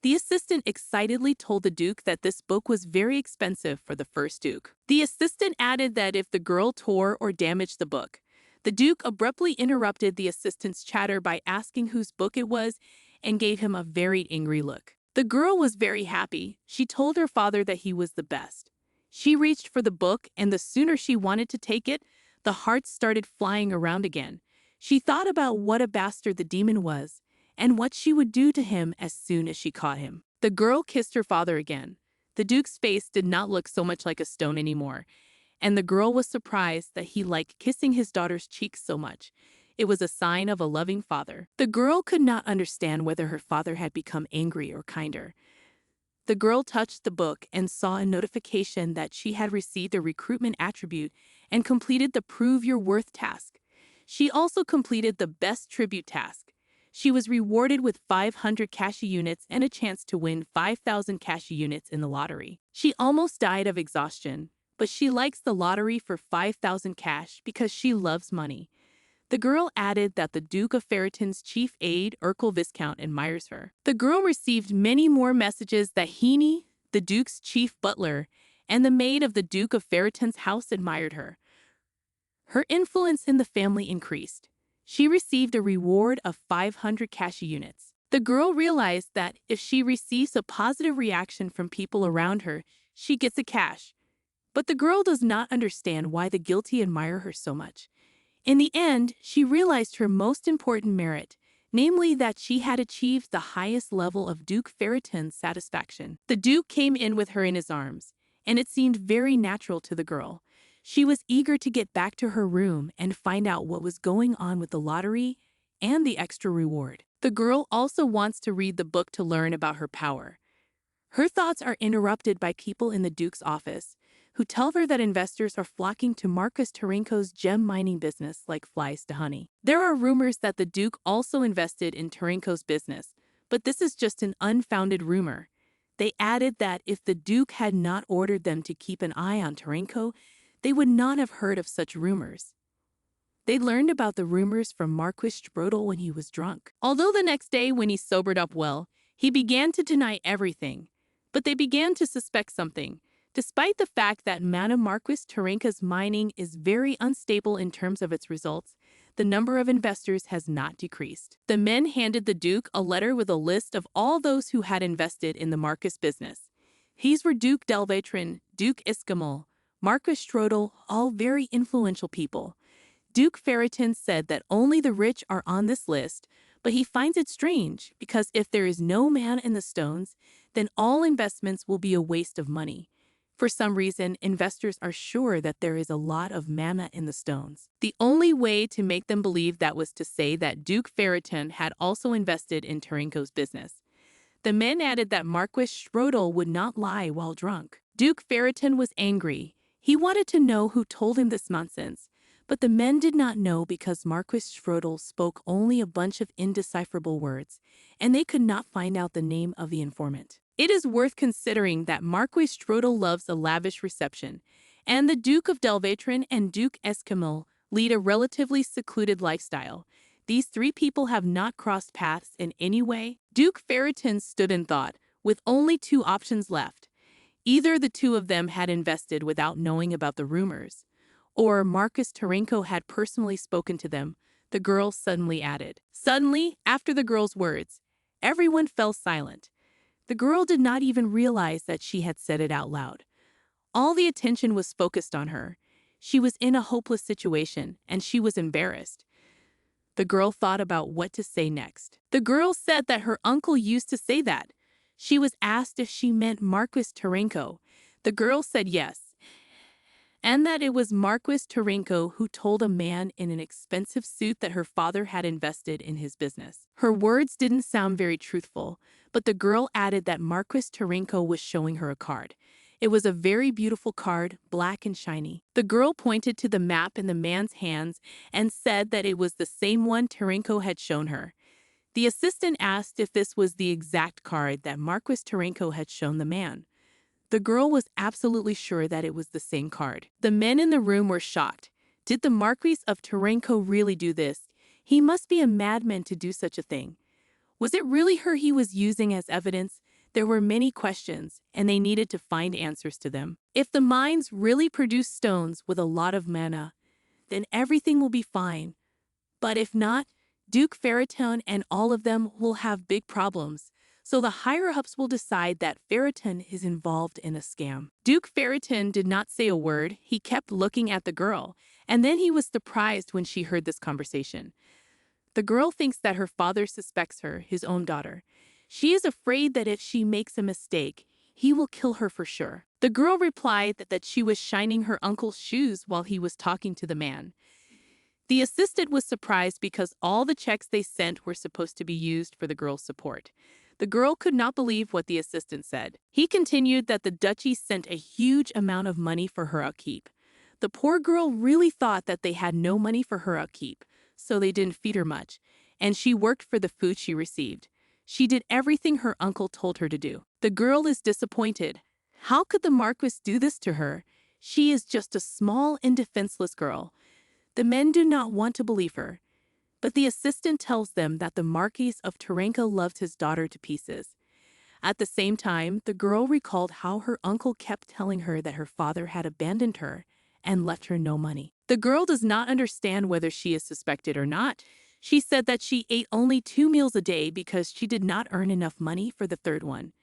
The assistant excitedly told the Duke that this book was very expensive for the first Duke. The assistant added that if the girl tore or damaged the book, the Duke abruptly interrupted the assistant's chatter by asking whose book it was and gave him a very angry look. The girl was very happy. She told her father that he was the best. She reached for the book, and the sooner she wanted to take it, the hearts started flying around again. She thought about what a bastard the demon was, and what she would do to him as soon as she caught him. The girl kissed her father again. The Duke's face did not look so much like a stone anymore, and the girl was surprised that he liked kissing his daughter's cheeks so much. It was a sign of a loving father. The girl could not understand whether her father had become angry or kinder. The girl touched the book and saw a notification that she had received a recruitment attribute and completed the Prove Your Worth task. She also completed the Best Tribute task. She was rewarded with 500 cash units and a chance to win 5,000 cash units in the lottery. She almost died of exhaustion, but she likes the lottery for 5,000 cash because she loves money. The girl added that the Duke of Ferreton's chief aide, Urkel Viscount, admires her. The girl received many more messages that Heaney, the Duke's chief butler, and the maid of the Duke of Ferreton's house admired her. Her influence in the family increased. She received a reward of 500 cash units. The girl realized that if she receives a positive reaction from people around her, she gets a cash. But the girl does not understand why the guilty admire her so much. In the end, she realized her most important merit, namely that she had achieved the highest level of Duke Ferreton's satisfaction. The Duke came in with her in his arms, and it seemed very natural to the girl. She was eager to get back to her room and find out what was going on with the lottery and the extra reward. The girl also wants to read the book to learn about her power. Her thoughts are interrupted by people in the Duke's office, who tell her that investors are flocking to Marcus Tarenko's gem mining business like flies to honey. There are rumors that the Duke also invested in Tarenko's business, but this is just an unfounded rumor. They added that if the Duke had not ordered them to keep an eye on Tarenko, they would not have heard of such rumors. They learned about the rumors from Marquis Strodel when he was drunk. Although the next day, when he sobered up well, he began to deny everything, but they began to suspect something. Despite the fact that Mana Marquis Tarenka's mining is very unstable in terms of its results, the number of investors has not decreased. The men handed the Duke a letter with a list of all those who had invested in the Marcus business. These were Duke Delvatrin, Duke Iskamel, Marquis Strodel, all very influential people. Duke Ferreton said that only the rich are on this list, but he finds it strange because if there is no man in the stones, then all investments will be a waste of money. For some reason, investors are sure that there is a lot of mana in the stones. The only way to make them believe that was to say that Duke Ferreton had also invested in Tarenko's business. The men added that Marquis Strodel would not lie while drunk. Duke Ferreton was angry. He wanted to know who told him this nonsense, But the men did not know because Marquis Schrodel spoke only a bunch of indecipherable words, and they could not find out the name of the informant. It is worth considering that Marquis Schrodel loves a lavish reception, and the Duke of Delvatrin and Duke Escamil lead a relatively secluded lifestyle. These three people have not crossed paths in any way. Duke Ferriton stood in thought, with only two options left. Either the two of them had invested without knowing about the rumors, or Marcus Tarenko had personally spoken to them, the girl suddenly added. Suddenly, after the girl's words, everyone fell silent. The girl did not even realize that she had said it out loud. All the attention was focused on her. She was in a hopeless situation, and she was embarrassed. The girl thought about what to say next. The girl said that her uncle used to say that. She was asked if she meant Marquis Tarenko. The girl said yes, and that it was Marquis Tarenko who told a man in an expensive suit that her father had invested in his business. Her words didn't sound very truthful, but the girl added that Marquis Tarenko was showing her a card. It was a very beautiful card, black and shiny. The girl pointed to the map in the man's hands and said that it was the same one Tarenko had shown her. The assistant asked if this was the exact card that Marquis Tarenko had shown the man. The girl was absolutely sure that it was the same card. The men in the room were shocked. Did the Marquis of Tarenko really do this? He must be a madman to do such a thing. Was it really her he was using as evidence? There were many questions, and they needed to find answers to them. If the mines really produce stones with a lot of mana, then everything will be fine. But if not, Duke Ferriton and all of them will have big problems. So the higher-ups will decide that Ferriton is involved in a scam. Duke Ferriton did not say a word. He kept looking at the girl, and then he was surprised when she heard this conversation. The girl thinks that her father suspects her, his own daughter. She is afraid that if she makes a mistake, he will kill her for sure. The girl replied that she was shining her uncle's shoes while he was talking to the man. The assistant was surprised because all the checks they sent were supposed to be used for the girl's support. The girl could not believe what the assistant said. He continued that the duchy sent a huge amount of money for her upkeep. The poor girl really thought that they had no money for her upkeep, so they didn't feed her much, and she worked for the food she received. She did everything her uncle told her to do. The girl is disappointed. How could the Marquis do this to her? She is just a small and defenseless girl. The men do not want to believe her, but the assistant tells them that the Marquis of Tarenko loved his daughter to pieces. At the same time, the girl recalled how her uncle kept telling her that her father had abandoned her and left her no money. The girl does not understand whether she is suspected or not. She said that she ate only 2 meals a day because she did not earn enough money for the third one.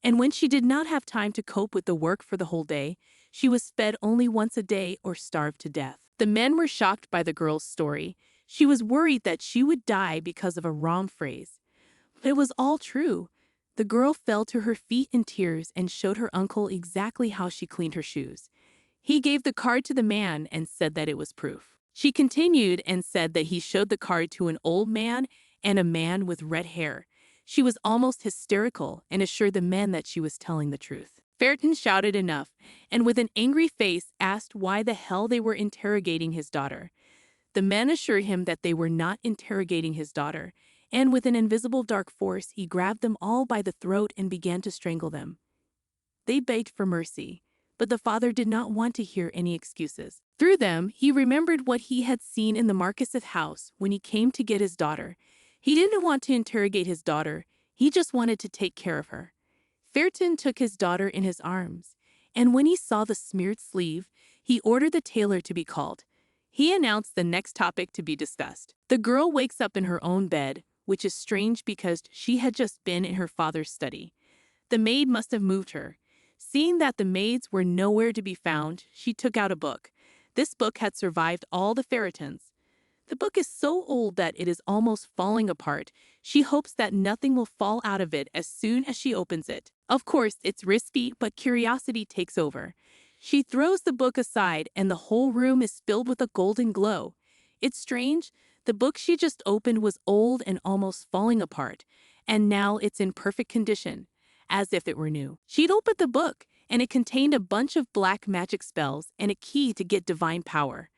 And when she did not have time to cope with the work for the whole day, she was fed only once a day or starved to death. The men were shocked by the girl's story. She was worried that she would die because of a wrong phrase. But it was all true. The girl fell to her feet in tears and showed her uncle exactly how she cleaned her shoes. He gave the card to the man and said that it was proof. She continued and said that he showed the card to an old man and a man with red hair. She was almost hysterical and assured the men that she was telling the truth. Ferriton shouted enough, and with an angry face asked why the hell they were interrogating his daughter. The men assured him that they were not interrogating his daughter, and with an invisible dark force he grabbed them all by the throat and began to strangle them. They begged for mercy, but the father did not want to hear any excuses. Through them, he remembered what he had seen in the Marquis's house when he came to get his daughter. He didn't want to interrogate his daughter, he just wanted to take care of her. Ferriton took his daughter in his arms, and when he saw the smeared sleeve, he ordered the tailor to be called. He announced the next topic to be discussed. The girl wakes up in her own bed, which is strange because she had just been in her father's study. The maid must have moved her. Seeing that the maids were nowhere to be found, she took out a book. This book had survived all the Ferritons. The book is so old that it is almost falling apart. She hopes that nothing will fall out of it as soon as she opens it. Of course, it's risky, but curiosity takes over. She throws the book aside and the whole room is filled with a golden glow. It's strange. The book she just opened was old and almost falling apart, and now it's in perfect condition, as if it were new. She'd opened the book, and it contained a bunch of black magic spells and a key to get divine power.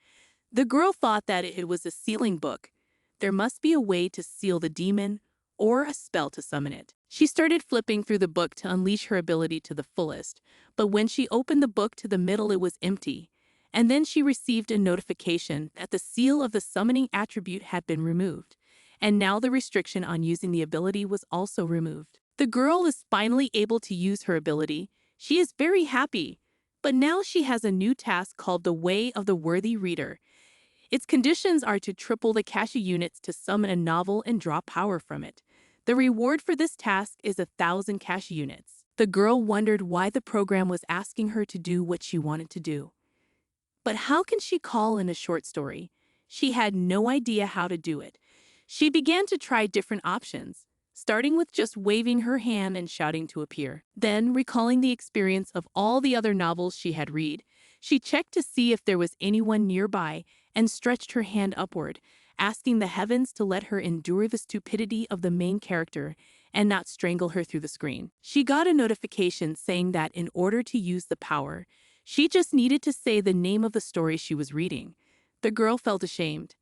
The girl thought that it was a sealing book. There must be a way to seal the demon or a spell to summon it. She started flipping through the book to unleash her ability to the fullest, but when she opened the book to the middle, it was empty. And then she received a notification that the seal of the summoning attribute had been removed, and now the restriction on using the ability was also removed. The girl is finally able to use her ability. She is very happy, but now she has a new task called the Way of the Worthy Reader. Its conditions are to triple the Kashi units to summon a novel and draw power from it. The reward for this task is 1,000 Kashi units. The girl wondered why the program was asking her to do what she wanted to do. But how can she call in a short story? She had no idea how to do it. She began to try different options, starting with just waving her hand and shouting to appear. Then, recalling the experience of all the other novels she had read, she checked to see if there was anyone nearby and stretched her hand upward, asking the heavens to let her endure the stupidity of the main character and not strangle her through the screen. She got a notification saying that in order to use the power, she just needed to say the name of the story she was reading. The girl felt ashamed.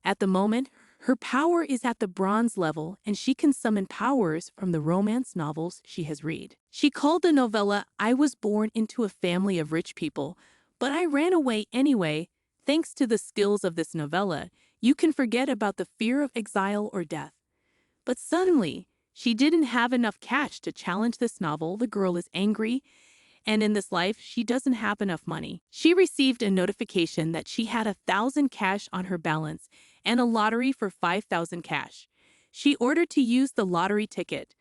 At the moment, her power is at the bronze level and she can summon powers from the romance novels she has read. She called the novella "I Was Born into a Family of Rich People, but I Ran Away Anyway." Thanks to the skills of this novella, you can forget about the fear of exile or death. But suddenly, she didn't have enough cash to challenge this novel. The girl is angry, and in this life, she doesn't have enough money. She received a notification that she had 1,000 cash on her balance and a lottery for 5,000 cash. She ordered to use the lottery ticket.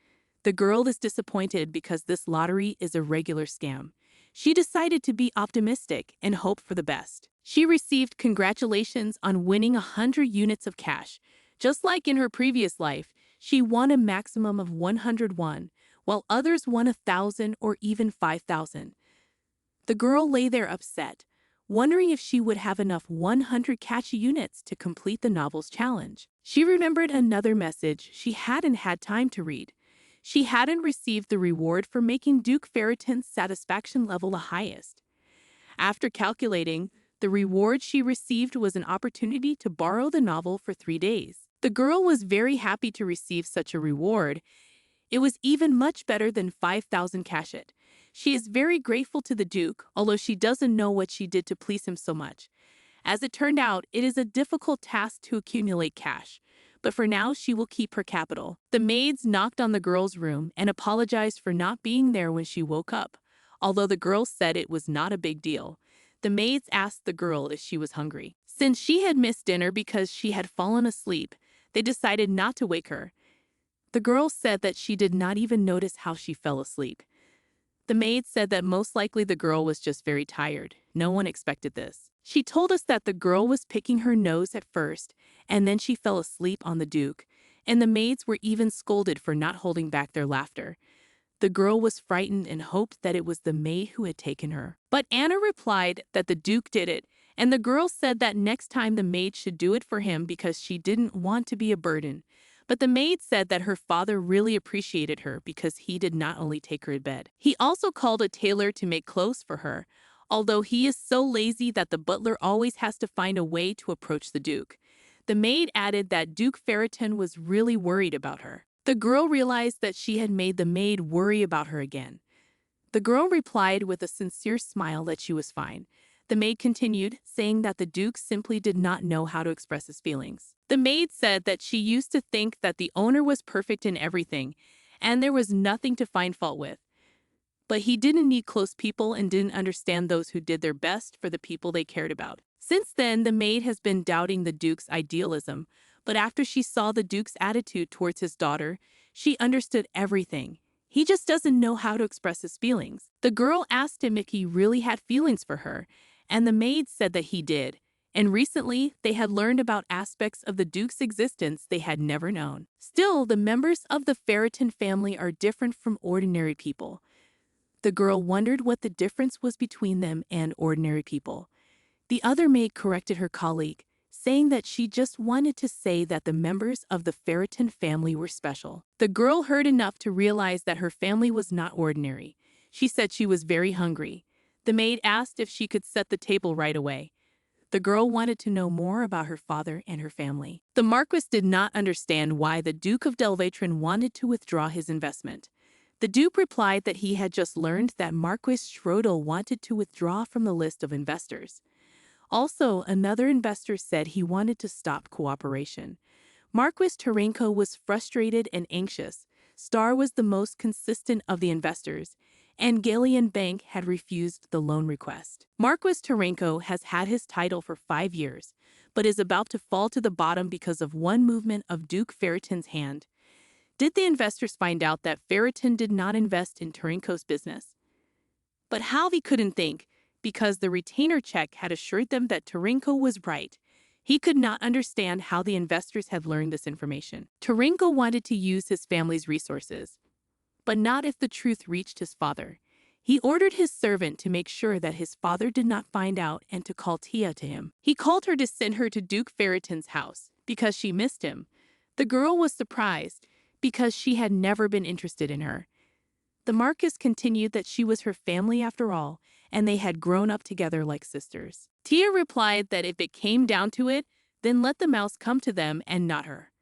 The girl is disappointed because this lottery is a regular scam. She decided to be optimistic and hope for the best. She received congratulations on winning 100 units of cash. Just like in her previous life, she won a maximum of 101, while others won 1,000 or even 5,000. The girl lay there upset, wondering if she would have enough 100 cash units to complete the novel's challenge. She remembered another message she hadn't had time to read. She hadn't received the reward for making Duke Ferreton's satisfaction level the highest. After calculating, the reward she received was an opportunity to borrow the novel for 3 days. The girl was very happy to receive such a reward. It was even much better than 5,000 cachet. She is very grateful to the Duke, although she doesn't know what she did to please him so much. As it turned out, it is a difficult task to accumulate cash, but for now she will keep her capital. The maids knocked on the girl's room and apologized for not being there when she woke up, although the girl said it was not a big deal. The maids asked the girl if she was hungry. Since she had missed dinner because she had fallen asleep, they decided not to wake her. The girl said that she did not even notice how she fell asleep. The maid said that most likely the girl was just very tired. No one expected this. She told us that the girl was picking her nose at first, and then she fell asleep on the Duke, and the maids were even scolded for not holding back their laughter. The girl was frightened and hoped that it was the maid who had taken her. But Anna replied that the Duke did it, and the girl said that next time the maid should do it for him because she didn't want to be a burden. But the maid said that her father really appreciated her because he did not only take her to bed. He also called a tailor to make clothes for her, although he is so lazy that the butler always has to find a way to approach the Duke. The maid added that Duke Ferreton was really worried about her. The girl realized that she had made the maid worry about her again. The girl replied with a sincere smile that she was fine. The maid continued, saying that the Duke simply did not know how to express his feelings. The maid said that she used to think that the owner was perfect in everything, and there was nothing to find fault with. But he didn't need close people and didn't understand those who did their best for the people they cared about. Since then, the maid has been doubting the Duke's idealism, but after she saw the Duke's attitude towards his daughter, she understood everything. He just doesn't know how to express his feelings. The girl asked him if he really had feelings for her, and the maid said that he did. And recently, they had learned about aspects of the Duke's existence they had never known. Still, the members of the Ferreton family are different from ordinary people. The girl wondered what the difference was between them and ordinary people. The other maid corrected her colleague, saying that she just wanted to say that the members of the Ferreton family were special. The girl heard enough to realize that her family was not ordinary. She said she was very hungry. The maid asked if she could set the table right away. The girl wanted to know more about her father and her family. The Marquis did not understand why the Duke of Delvatrin wanted to withdraw his investment. The Duke replied that he had just learned that Marquis Schrodel wanted to withdraw from the list of investors. Also, another investor said he wanted to stop cooperation. Marquis Tarenko was frustrated and anxious. Star was the most consistent of the investors, and Galleon Bank had refused the loan request. Marquis Tarenko has had his title for 5 years, but is about to fall to the bottom because of one movement of Duke Ferreton's hand. Did the investors find out that Ferreton did not invest in Tarenko's business? But Halvey couldn't think, because the retainer check had assured them that Tarenko was right. He could not understand how the investors had learned this information. Tarenko wanted to use his family's resources, but not if the truth reached his father. He ordered his servant to make sure that his father did not find out and to call Tia to him. He called her to send her to Duke Ferreton's house because she missed him. The girl was surprised because she had never been interested in her. The Marquis continued that she was her family after all, and they had grown up together like sisters. Tia replied that if it came down to it, then let the mouse come to them and not her.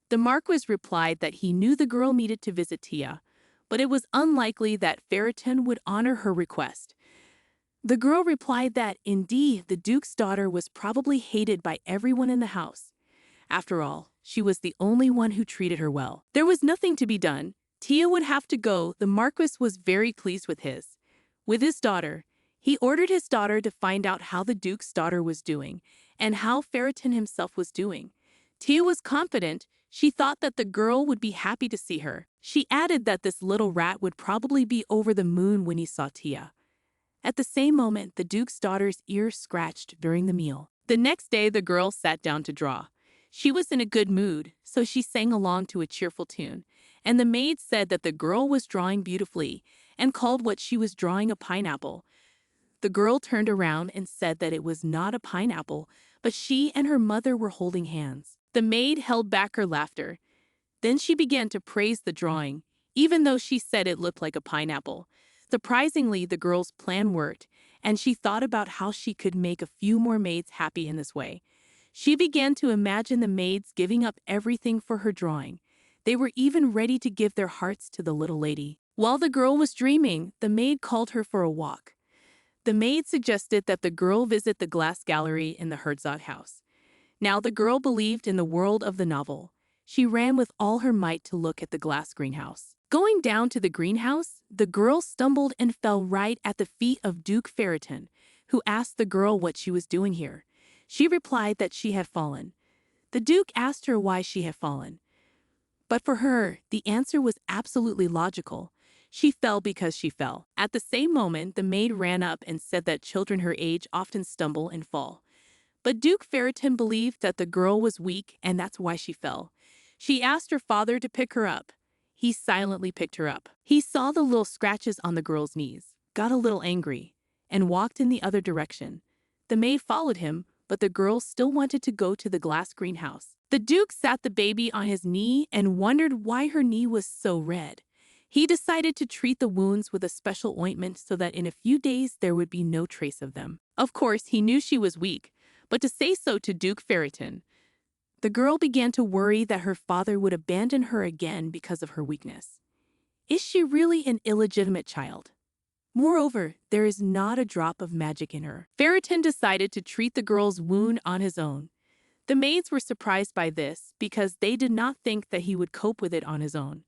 The Marquis replied that he knew the girl needed to visit Tia, but it was unlikely that Ferreton would honor her request. The girl replied that, indeed, the Duke's daughter was probably hated by everyone in the house. After all, she was the only one who treated her well. There was nothing to be done. Tia would have to go. The Marquis was very pleased with his daughter. He ordered his daughter to find out how the Duke's daughter was doing and how Ferreton himself was doing. Tia was confident. She thought that the girl would be happy to see her. She added that this little rat would probably be over the moon when he saw Tia. At the same moment, the Duke's daughter's ear scratched during the meal. The next day, the girl sat down to draw. She was in a good mood, so she sang along to a cheerful tune, and the maid said that the girl was drawing beautifully and called what she was drawing a pineapple. The girl turned around and said that it was not a pineapple, but she and her mother were holding hands. The maid held back her laughter. Then she began to praise the drawing, even though she said it looked like a pineapple. Surprisingly, the girl's plan worked, and she thought about how she could make a few more maids happy in this way. She began to imagine the maids giving up everything for her drawing. They were even ready to give their hearts to the little lady. While the girl was dreaming, the maid called her for a walk. The maid suggested that the girl visit the glass gallery in the Herzog house. Now the girl believed in the world of the novel. She ran with all her might to look at the glass greenhouse. Going down to the greenhouse, the girl stumbled and fell right at the feet of Duke Ferreton, who asked the girl what she was doing here. She replied that she had fallen. The Duke asked her why she had fallen. But for her, the answer was absolutely logical. She fell because she fell. At the same moment, the maid ran up and said that children her age often stumble and fall. But Duke Ferreton believed that the girl was weak and that's why she fell. She asked her father to pick her up. He silently picked her up. He saw the little scratches on the girl's knees, got a little angry, and walked in the other direction. The maid followed him, but the girl still wanted to go to the glass greenhouse. The Duke sat the baby on his knee and wondered why her knee was so red. He decided to treat the wounds with a special ointment so that in a few days there would be no trace of them. Of course, he knew she was weak, but to say so to Duke Ferreton, the girl began to worry that her father would abandon her again because of her weakness. Is she really an illegitimate child? Moreover, there is not a drop of magic in her. Ferreton decided to treat the girl's wound on his own. The maids were surprised by this because they did not think that he would cope with it on his own.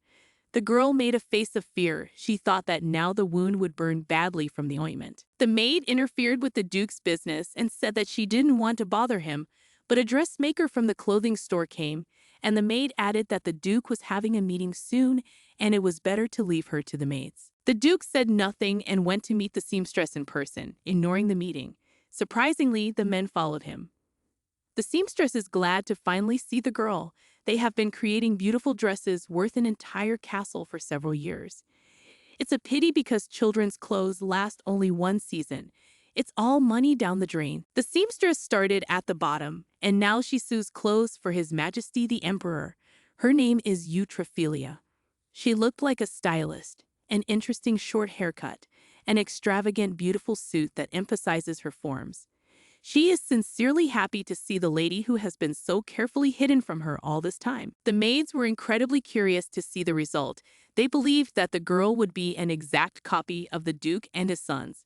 The girl made a face of fear. She thought that now the wound would burn badly from the ointment. The maid interfered with the Duke's business and said that she didn't want to bother him, but a dressmaker from the clothing store came, and the maid added that the Duke was having a meeting soon and it was better to leave her to the maids. The Duke said nothing and went to meet the seamstress in person, ignoring the meeting. Surprisingly, the men followed him. The seamstress is glad to finally see the girl. They have been creating beautiful dresses worth an entire castle for several years. It's a pity because children's clothes last only one season. It's all money down the drain. The seamstress started at the bottom, and now she sews clothes for His Majesty the Emperor. Her name is Eutrophilia. She looked like a stylist, an interesting short haircut, an extravagant beautiful suit that emphasizes her forms. She is sincerely happy to see the lady who has been so carefully hidden from her all this time. The maids were incredibly curious to see the result. They believed that the girl would be an exact copy of the Duke and his sons.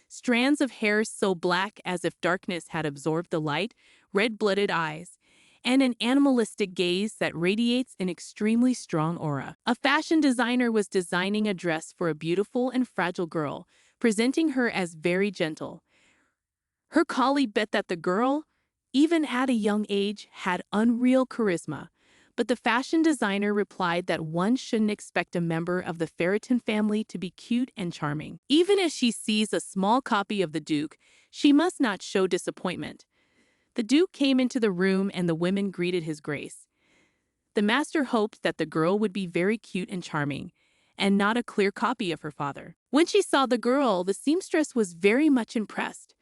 Strands of hair so black as if darkness had absorbed the light, red-blooded eyes, and an animalistic gaze that radiates an extremely strong aura. A fashion designer was designing a dress for a beautiful and fragile girl, presenting her as very gentle. Her colleague bet that the girl, even at a young age, had unreal charisma. But the fashion designer replied that one shouldn't expect a member of the Ferreton family to be cute and charming. Even if she sees a small copy of the Duke, she must not show disappointment. The Duke came into the room and the women greeted his grace. The master hoped that the girl would be very cute and charming, and not a clear copy of her father. When she saw the girl, the seamstress was very much impressed.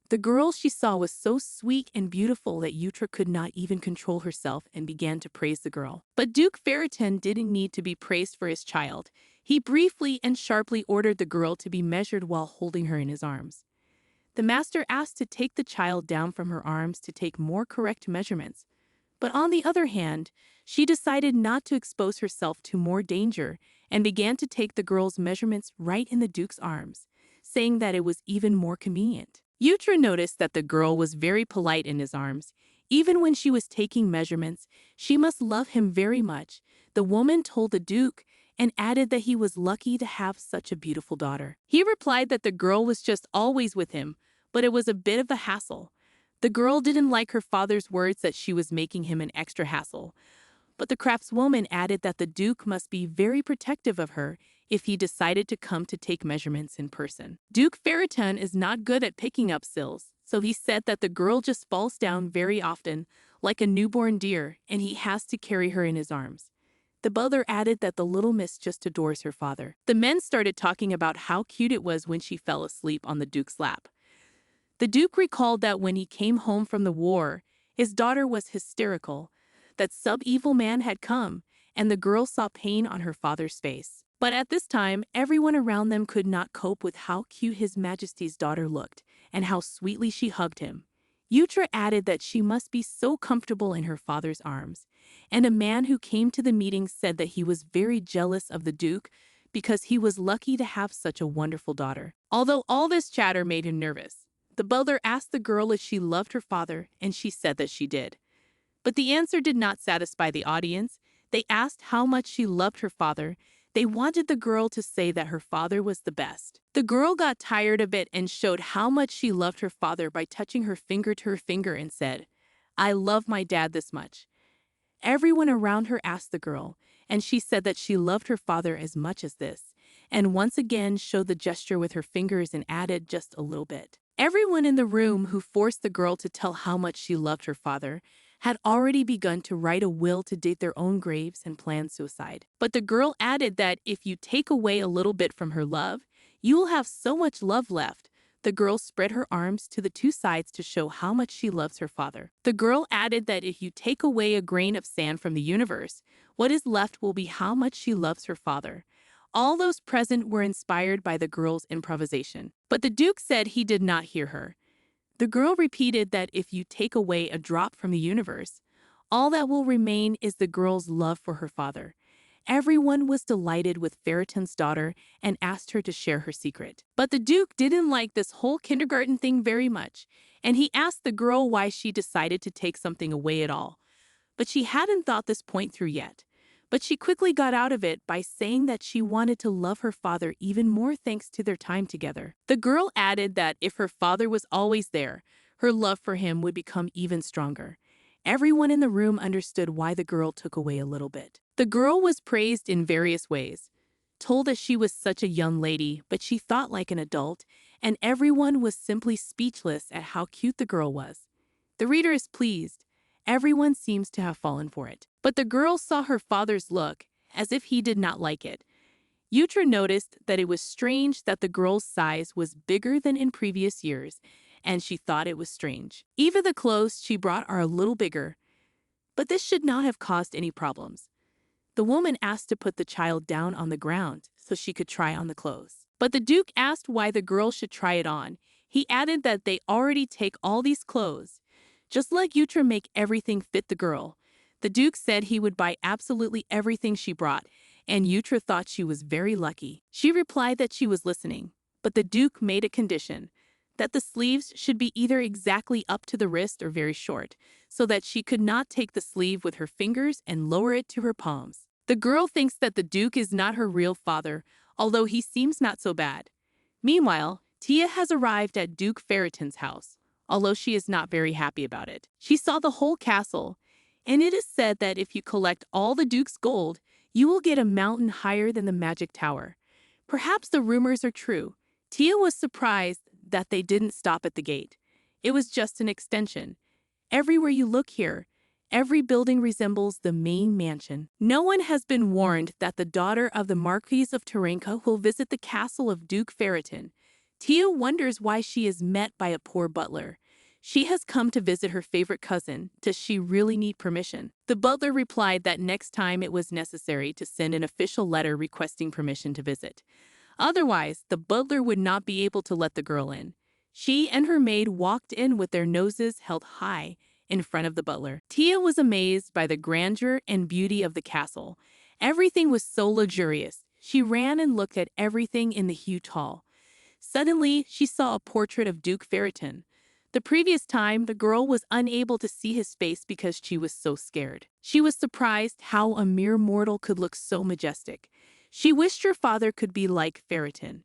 The girl she saw was so sweet and beautiful that Yutra could not even control herself and began to praise the girl. But Duke Ferreton didn't need to be praised for his child. He briefly and sharply ordered the girl to be measured while holding her in his arms. The master asked to take the child down from her arms to take more correct measurements. But on the other hand, she decided not to expose herself to more danger and began to take the girl's measurements right in the Duke's arms, saying that it was even more convenient. Yutra noticed that the girl was very polite in his arms. Even when she was taking measurements, she must love him very much. The woman told the Duke and added that he was lucky to have such a beautiful daughter. He replied that the girl was just always with him, but it was a bit of a hassle. The girl didn't like her father's words that she was making him an extra hassle. But the craftswoman added that the Duke must be very protective of her if he decided to come to take measurements in person. Duke Ferreton is not good at picking up sills, so he said that the girl just falls down very often, like a newborn deer, and he has to carry her in his arms. The butler added that the little miss just adores her father. The men started talking about how cute it was when she fell asleep on the Duke's lap. The Duke recalled that when he came home from the war, his daughter was hysterical, that some evil man had come, and the girl saw pain on her father's face. But at this time, everyone around them could not cope with how cute His Majesty's daughter looked and how sweetly she hugged him. Yutra added that she must be so comfortable in her father's arms, and a man who came to the meeting said that he was very jealous of the Duke because he was lucky to have such a wonderful daughter. Although all this chatter made him nervous, the butler asked the girl if she loved her father, and she said that she did. But the answer did not satisfy the audience. They asked how much she loved her father. They wanted the girl to say that her father was the best. The girl got tired of it and showed how much she loved her father by touching her finger to her finger and said, "I love my dad this much." Everyone around her asked the girl, and she said that she loved her father as much as this, and once again showed the gesture with her fingers and added just a little bit. Everyone in the room who forced the girl to tell how much she loved her father had already begun to write a will to dig their own graves and plan suicide. But the girl added that if you take away a little bit from her love, you will have so much love left. The girl spread her arms to the two sides to show how much she loves her father. The girl added that if you take away a grain of sand from the universe, what is left will be how much she loves her father. All those present were inspired by the girl's improvisation. But the Duke said he did not hear her. The girl repeated that if you take away a drop from the universe, all that will remain is the girl's love for her father. Everyone was delighted with Ferreton's daughter and asked her to share her secret. But the Duke didn't like this whole kindergarten thing very much, and he asked the girl why she decided to take something away at all. But she hadn't thought this point through yet. But she quickly got out of it by saying that she wanted to love her father even more thanks to their time together. The girl added that if her father was always there, her love for him would become even stronger. Everyone in the room understood why the girl took away a little bit. The girl was praised in various ways, told that she was such a young lady, but she thought like an adult, and everyone was simply speechless at how cute the girl was. The reader is pleased. Everyone seems to have fallen for it. But the girl saw her father's look, as if he did not like it. Yutra noticed that it was strange that the girl's size was bigger than in previous years, and she thought it was strange. Even the clothes she brought are a little bigger, but this should not have caused any problems. The woman asked to put the child down on the ground so she could try on the clothes. But the Duke asked why the girl should try it on. He added that they already take all these clothes. Just let Yutra make everything fit the girl. The Duke said he would buy absolutely everything she brought, and Yutra thought she was very lucky. She replied that she was listening, but the Duke made a condition that the sleeves should be either exactly up to the wrist or very short, so that she could not take the sleeve with her fingers and lower it to her palms. The girl thinks that the Duke is not her real father, although he seems not so bad. Meanwhile, Tia has arrived at Duke Ferreton's house, although she is not very happy about it. She saw the whole castle, and it is said that if you collect all the Duke's gold, you will get a mountain higher than the magic tower. Perhaps the rumors are true. Tia was surprised that they didn't stop at the gate. It was just an extension. Everywhere you look here, every building resembles the main mansion. No one has been warned that the daughter of the Marquis of Taranka will visit the castle of Duke Ferreton. Tia wonders why she is met by a poor butler. She has come to visit her favorite cousin. Does she really need permission? The butler replied that next time it was necessary to send an official letter requesting permission to visit. Otherwise, the butler would not be able to let the girl in. She and her maid walked in with their noses held high in front of the butler. Tia was amazed by the grandeur and beauty of the castle. Everything was so luxurious. She ran and looked at everything in the huge hall. Suddenly, she saw a portrait of Duke Ferreton. The previous time, the girl was unable to see his face because she was so scared. She was surprised how a mere mortal could look so majestic. She wished her father could be like Ferreton,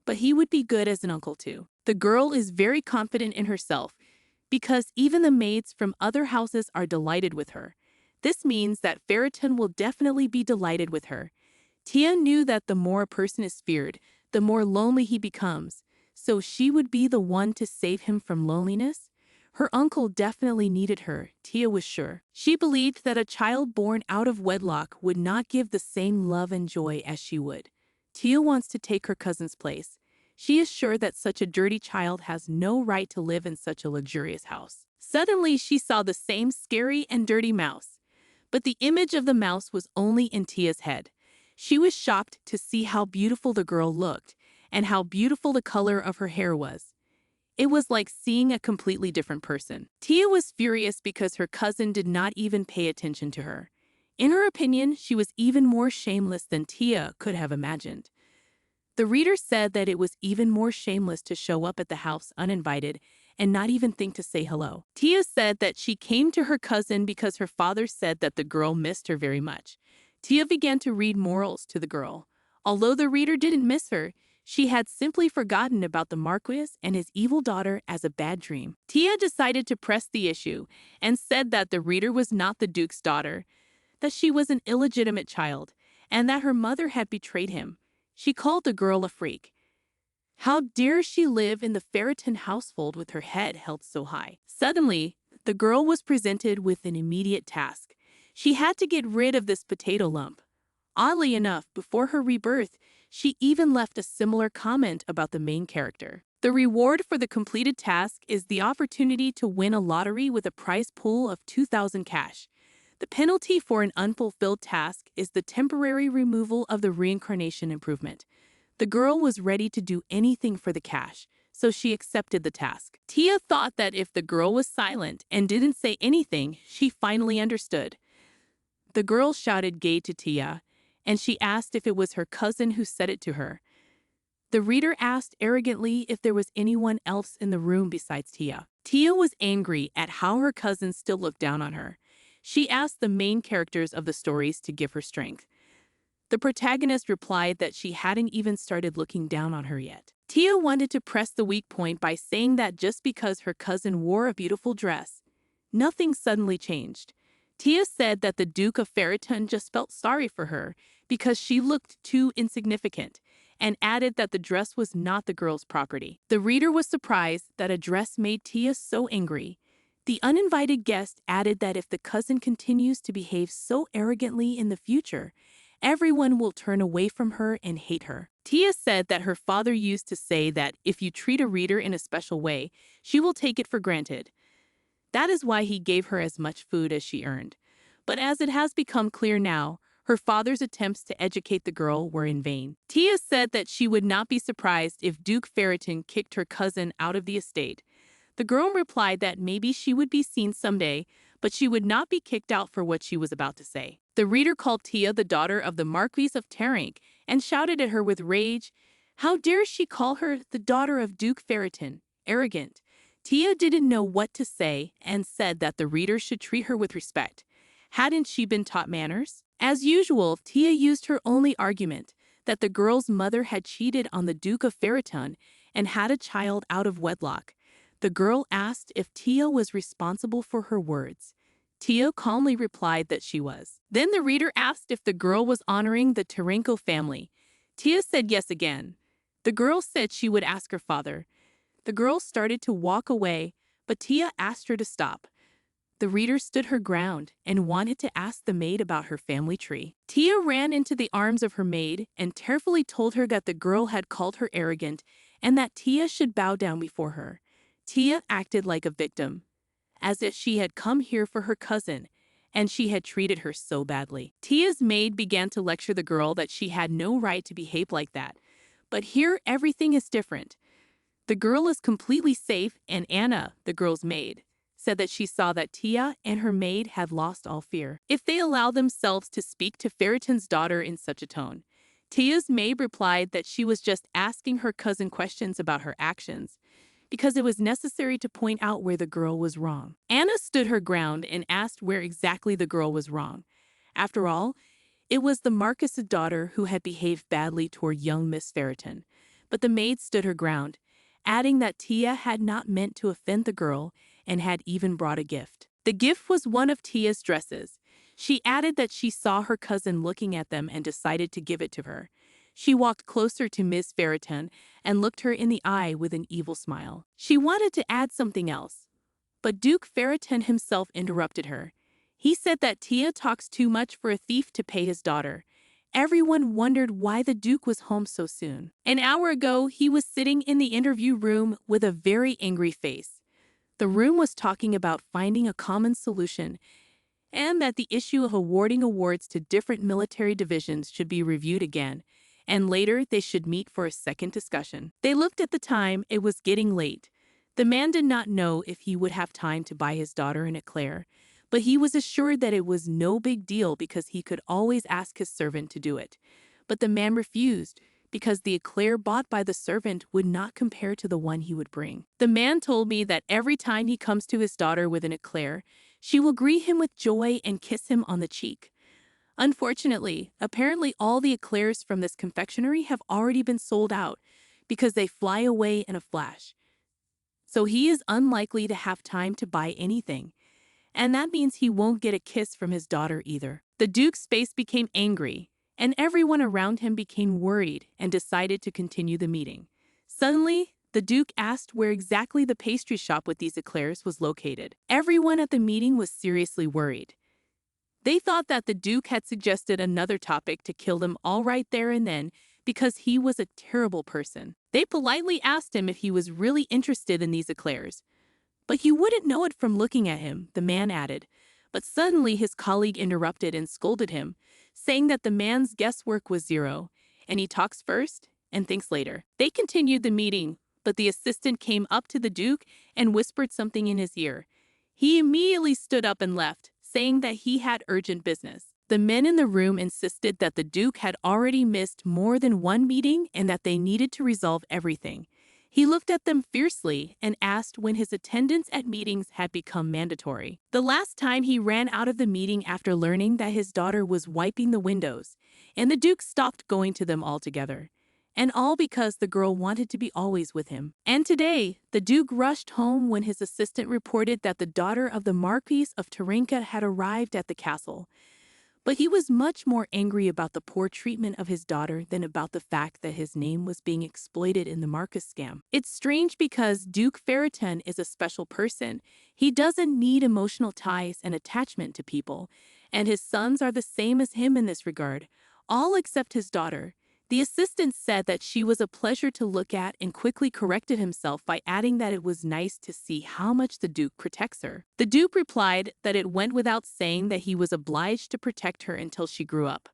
but he would be good as an uncle too. The girl is very confident in herself because even the maids from other houses are delighted with her. This means that Ferreton will definitely be delighted with her. Tia knew that the more a person is feared, the more lonely he becomes, so she would be the one to save him from loneliness. Her uncle definitely needed her, Tia was sure. She believed that a child born out of wedlock would not give the same love and joy as she would. Tia wants to take her cousin's place. She is sure that such a dirty child has no right to live in such a luxurious house. Suddenly, she saw the same scary and dirty mouse. But the image of the mouse was only in Tia's head. She was shocked to see how beautiful the girl looked and how beautiful the color of her hair was. It was like seeing a completely different person. Tia was furious because her cousin did not even pay attention to her. In her opinion, she was even more shameless than Tia could have imagined. The reader said that it was even more shameless to show up at the house uninvited and not even think to say hello. Tia said that she came to her cousin because her father said that the girl missed her very much. Tia began to read morals to the girl. Although the reader didn't miss her, she had simply forgotten about the Marquis and his evil daughter as a bad dream. Tia decided to press the issue and said that the reader was not the Duke's daughter, that she was an illegitimate child, and that her mother had betrayed him. She called the girl a freak. How dare she live in the Ferreton household with her head held so high? Suddenly, the girl was presented with an immediate task. She had to get rid of this potato lump. Oddly enough, before her rebirth, she even left a similar comment about the main character. The reward for the completed task is the opportunity to win a lottery with a prize pool of 2,000 cash. The penalty for an unfulfilled task is the temporary removal of the reincarnation improvement. The girl was ready to do anything for the cash, so she accepted the task. Tia thought that if the girl was silent and didn't say anything, she finally understood. The girl shouted gay to Tia, and she asked if it was her cousin who said it to her. The reader asked arrogantly if there was anyone else in the room besides Tia. Tia was angry at how her cousin still looked down on her. She asked the main characters of the stories to give her strength. The protagonist replied that she hadn't even started looking down on her yet. Tia wanted to press the weak point by saying that just because her cousin wore a beautiful dress, nothing suddenly changed. Tia said that the Duke of Ferreton just felt sorry for her because she looked too insignificant, and added that the dress was not the girl's property. The reader was surprised that a dress made Tia so angry. The uninvited guest added that if the cousin continues to behave so arrogantly in the future, everyone will turn away from her and hate her. Tia said that her father used to say that if you treat a reader in a special way, she will take it for granted. That is why he gave her as much food as she earned. But as it has become clear now, her father's attempts to educate the girl were in vain. Tia said that she would not be surprised if Duke Ferreton kicked her cousin out of the estate. The girl replied that maybe she would be seen someday, but she would not be kicked out for what she was about to say. The reader called Tia the daughter of the Marquis of Tarank and shouted at her with rage. How dare she call her the daughter of Duke Ferreton? Arrogant. Tia didn't know what to say and said that the reader should treat her with respect. Hadn't she been taught manners? As usual, Tia used her only argument, that the girl's mother had cheated on the Duke of Ferreton and had a child out of wedlock. The girl asked if Tia was responsible for her words. Tia calmly replied that she was. Then the reader asked if the girl was honoring the Taranko family. Tia said yes again. The girl said she would ask her father. The girl started to walk away, but Tia asked her to stop. The reader stood her ground and wanted to ask the maid about her family tree. Tia ran into the arms of her maid and tearfully told her that the girl had called her arrogant and that Tia should bow down before her. Tia acted like a victim, as if she had come here for her cousin, and she had treated her so badly. Tia's maid began to lecture the girl that she had no right to behave like that. But here everything is different. The girl is completely safe, and Anna, the girl's maid, said that she saw that Tia and her maid had lost all fear. If they allow themselves to speak to Ferreton's daughter in such a tone. Tia's maid replied that she was just asking her cousin questions about her actions, because it was necessary to point out where the girl was wrong. Anna stood her ground and asked where exactly the girl was wrong. After all, it was the Marquis's daughter who had behaved badly toward young Miss Ferreton. But the maid stood her ground, adding that Tia had not meant to offend the girl and had even brought a gift. The gift was one of Tia's dresses. She added that she saw her cousin looking at them and decided to give it to her. She walked closer to Miss Ferreton and looked her in the eye with an evil smile. She wanted to add something else, but Duke Ferreton himself interrupted her. He said that Tia talks too much for a thief to pay his daughter. Everyone wondered why the Duke was home so soon. An hour ago, he was sitting in the interview room with a very angry face. The room was talking about finding a common solution and that the issue of awarding awards to different military divisions should be reviewed again, and later they should meet for a second discussion. They looked at the time. It was getting late. The man did not know if he would have time to buy his daughter an eclair, but he was assured that it was no big deal because he could always ask his servant to do it. But the man refused, because the eclair bought by the servant would not compare to the one he would bring. The man told me that every time he comes to his daughter with an eclair, she will greet him with joy and kiss him on the cheek. Unfortunately, apparently all the eclairs from this confectionery have already been sold out because they fly away in a flash. So he is unlikely to have time to buy anything, and that means he won't get a kiss from his daughter either. The Duke's face became angry, and everyone around him became worried and decided to continue the meeting. Suddenly, the Duke asked where exactly the pastry shop with these eclairs was located. Everyone at the meeting was seriously worried. They thought that the Duke had suggested another topic to kill them all right there and then because he was a terrible person. They politely asked him if he was really interested in these eclairs. But you wouldn't know it from looking at him, the man added. But suddenly his colleague interrupted and scolded him, saying that the man's guesswork was zero, and he talks first and thinks later. They continued the meeting, but the assistant came up to the Duke and whispered something in his ear. He immediately stood up and left, saying that he had urgent business. The men in the room insisted that the Duke had already missed more than one meeting and that they needed to resolve everything. He looked at them fiercely and asked when his attendance at meetings had become mandatory. The last time he ran out of the meeting after learning that his daughter was wiping the windows, and the Duke stopped going to them altogether. And all because the girl wanted to be always with him. And today, the Duke rushed home when his assistant reported that the daughter of the Marquis of Taranka had arrived at the castle. But he was much more angry about the poor treatment of his daughter than about the fact that his name was being exploited in the Marquis scam. It's strange because Duke Ferreton is a special person. He doesn't need emotional ties and attachment to people, and his sons are the same as him in this regard, all except his daughter. The assistant said that she was a pleasure to look at and quickly corrected himself by adding that it was nice to see how much the Duke protects her. The Duke replied that it went without saying that he was obliged to protect her until she grew up.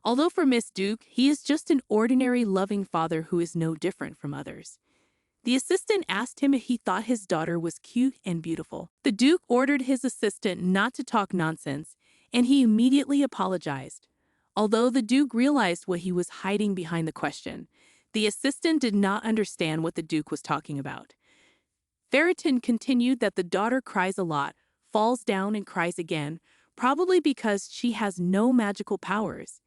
Although for Miss Duke, he is just an ordinary loving father who is no different from others. The assistant asked him if he thought his daughter was cute and beautiful. The Duke ordered his assistant not to talk nonsense, and he immediately apologized. Although the Duke realized what he was hiding behind the question, the assistant did not understand what the Duke was talking about. Ferritin continued that the daughter cries a lot, falls down and cries again, probably because she has no magical powers.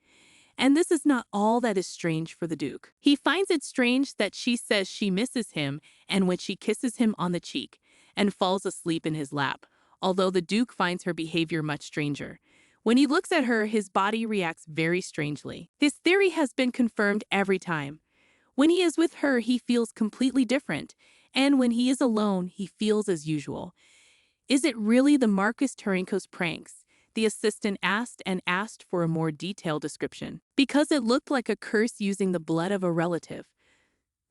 And this is not all that is strange for the Duke. He finds it strange that she says she misses him and when she kisses him on the cheek and falls asleep in his lap, although the Duke finds her behavior much stranger. When he looks at her, his body reacts very strangely. His theory has been confirmed every time. When he is with her, he feels completely different, and when he is alone, he feels as usual. Is it really the Marcus Tarenko's pranks? The assistant asked for a more detailed description, because it looked like a curse using the blood of a relative.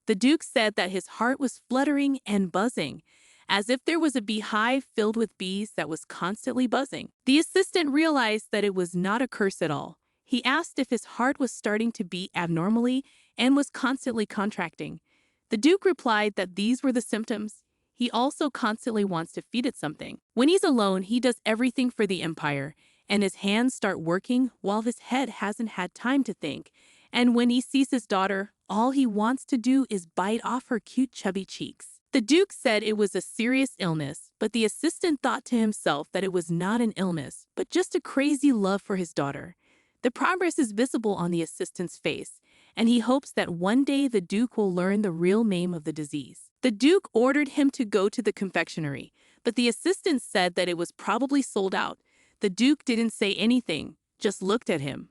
The Duke said that his heart was fluttering and buzzing, as if there was a beehive filled with bees that was constantly buzzing. The assistant realized that it was not a curse at all. He asked if his heart was starting to beat abnormally and was constantly contracting. The Duke replied that these were the symptoms. He also constantly wants to feed it something. When he's alone, he does everything for the Empire, and his hands start working while his head hasn't had time to think. And when he sees his daughter, all he wants to do is bite off her cute chubby cheeks. The Duke said it was a serious illness, but the assistant thought to himself that it was not an illness, but just a crazy love for his daughter. The progress is visible on the assistant's face, and he hopes that one day the Duke will learn the real name of the disease. The Duke ordered him to go to the confectionery, but the assistant said that it was probably sold out. The Duke didn't say anything, just looked at him.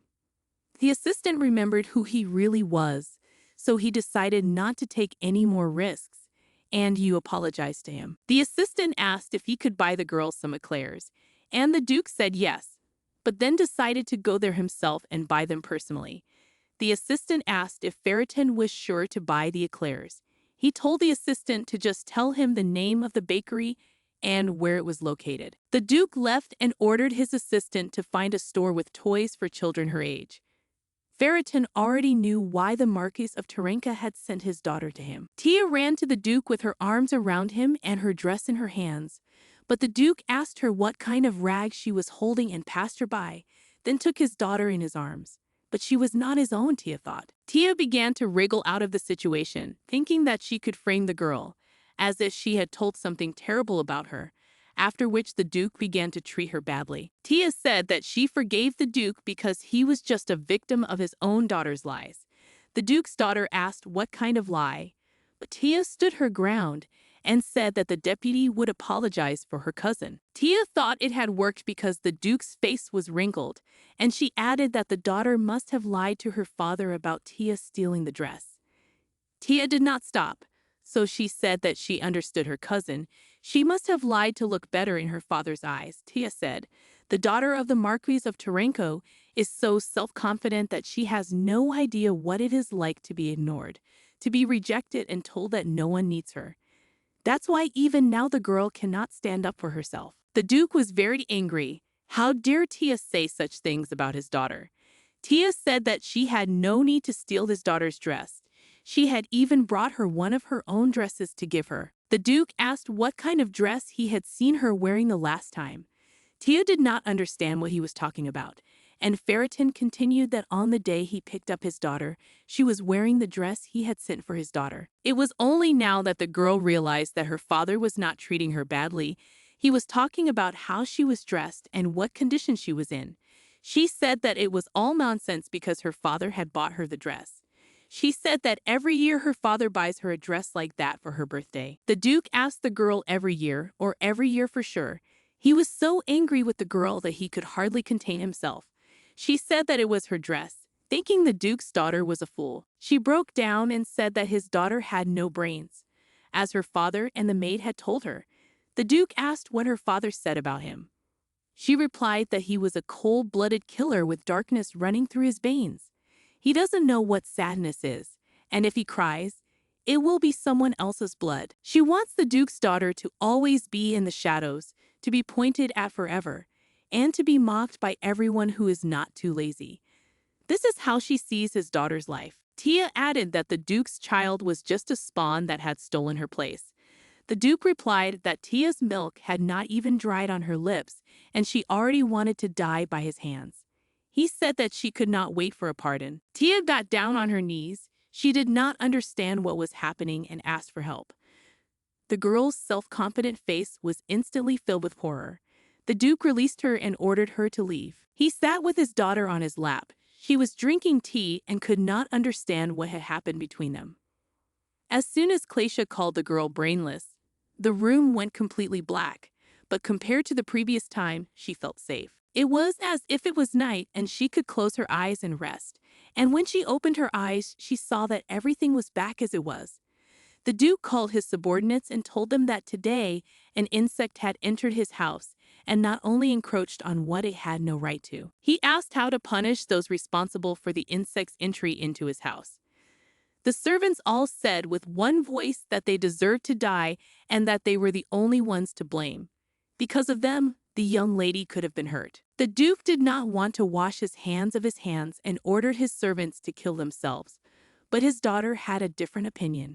The assistant remembered who he really was, so he decided not to take any more risks, and you apologized to him. The assistant asked if he could buy the girl some eclairs, and the Duke said yes, but then decided to go there himself and buy them personally. The assistant asked if Ferritin was sure to buy the eclairs. He told the assistant to just tell him the name of the bakery and where it was located. The Duke left and ordered his assistant to find a store with toys for children her age. Ferritin already knew why the Marquis of Tarenka had sent his daughter to him. Tia ran to the Duke with her arms around him and her dress in her hands. But the Duke asked her what kind of rag she was holding and passed her by, then took his daughter in his arms. But she was not his own, Tia thought. Tia began to wriggle out of the situation, thinking that she could frame the girl, as if she had told something terrible about her, after which the Duke began to treat her badly. Tia said that she forgave the Duke because he was just a victim of his own daughter's lies. The Duke's daughter asked what kind of lie, but Tia stood her ground and said that the deputy would apologize for her cousin. Tia thought it had worked because the Duke's face was wrinkled, and she added that the daughter must have lied to her father about Tia stealing the dress. Tia did not stop, so she said that she understood her cousin. She must have lied to look better in her father's eyes. Tia said, the daughter of the Marquis of Tarenko is so self-confident that she has no idea what it is like to be ignored, to be rejected and told that no one needs her. That's why even now the girl cannot stand up for herself. The Duke was very angry. How dare Tia say such things about his daughter? Tia said that she had no need to steal his daughter's dress. She had even brought her one of her own dresses to give her. The Duke asked what kind of dress he had seen her wearing the last time. Tia did not understand what he was talking about, and Ferritin continued that on the day he picked up his daughter, she was wearing the dress he had sent for his daughter. It was only now that the girl realized that her father was not treating her badly. He was talking about how she was dressed and what condition she was in. She said that it was all nonsense because her father had bought her the dress. She said that every year her father buys her a dress like that for her birthday. The Duke asked the girl every year, or every year for sure. He was so angry with the girl that he could hardly contain himself. She said that it was her dress, thinking the Duke's daughter was a fool. She broke down and said that his daughter had no brains, as her father and the maid had told her. The Duke asked what her father said about him. She replied that he was a cold-blooded killer with darkness running through his veins. He doesn't know what sadness is, and if he cries, it will be someone else's blood. She wants the Duke's daughter to always be in the shadows, to be pointed at forever, and to be mocked by everyone who is not too lazy. This is how she sees his daughter's life. Tia added that the Duke's child was just a spawn that had stolen her place. The Duke replied that Tia's milk had not even dried on her lips, and she already wanted to die by his hands. He said that she could not wait for a pardon. Tia got down on her knees. She did not understand what was happening and asked for help. The girl's self-confident face was instantly filled with horror. The Duke released her and ordered her to leave. He sat with his daughter on his lap. She was drinking tea and could not understand what had happened between them. As soon as Glacia called the girl brainless, the room went completely black, but compared to the previous time, she felt safe. It was as if it was night and she could close her eyes and rest. And when she opened her eyes, she saw that everything was back as it was. The Duke called his subordinates and told them that today an insect had entered his house and not only encroached on what it had no right to. He asked how to punish those responsible for the insect's entry into his house. The servants all said with one voice that they deserved to die and that they were the only ones to blame. Because of them, the young lady could have been hurt. The Duke did not want to wash his hands and ordered his servants to kill themselves, but his daughter had a different opinion.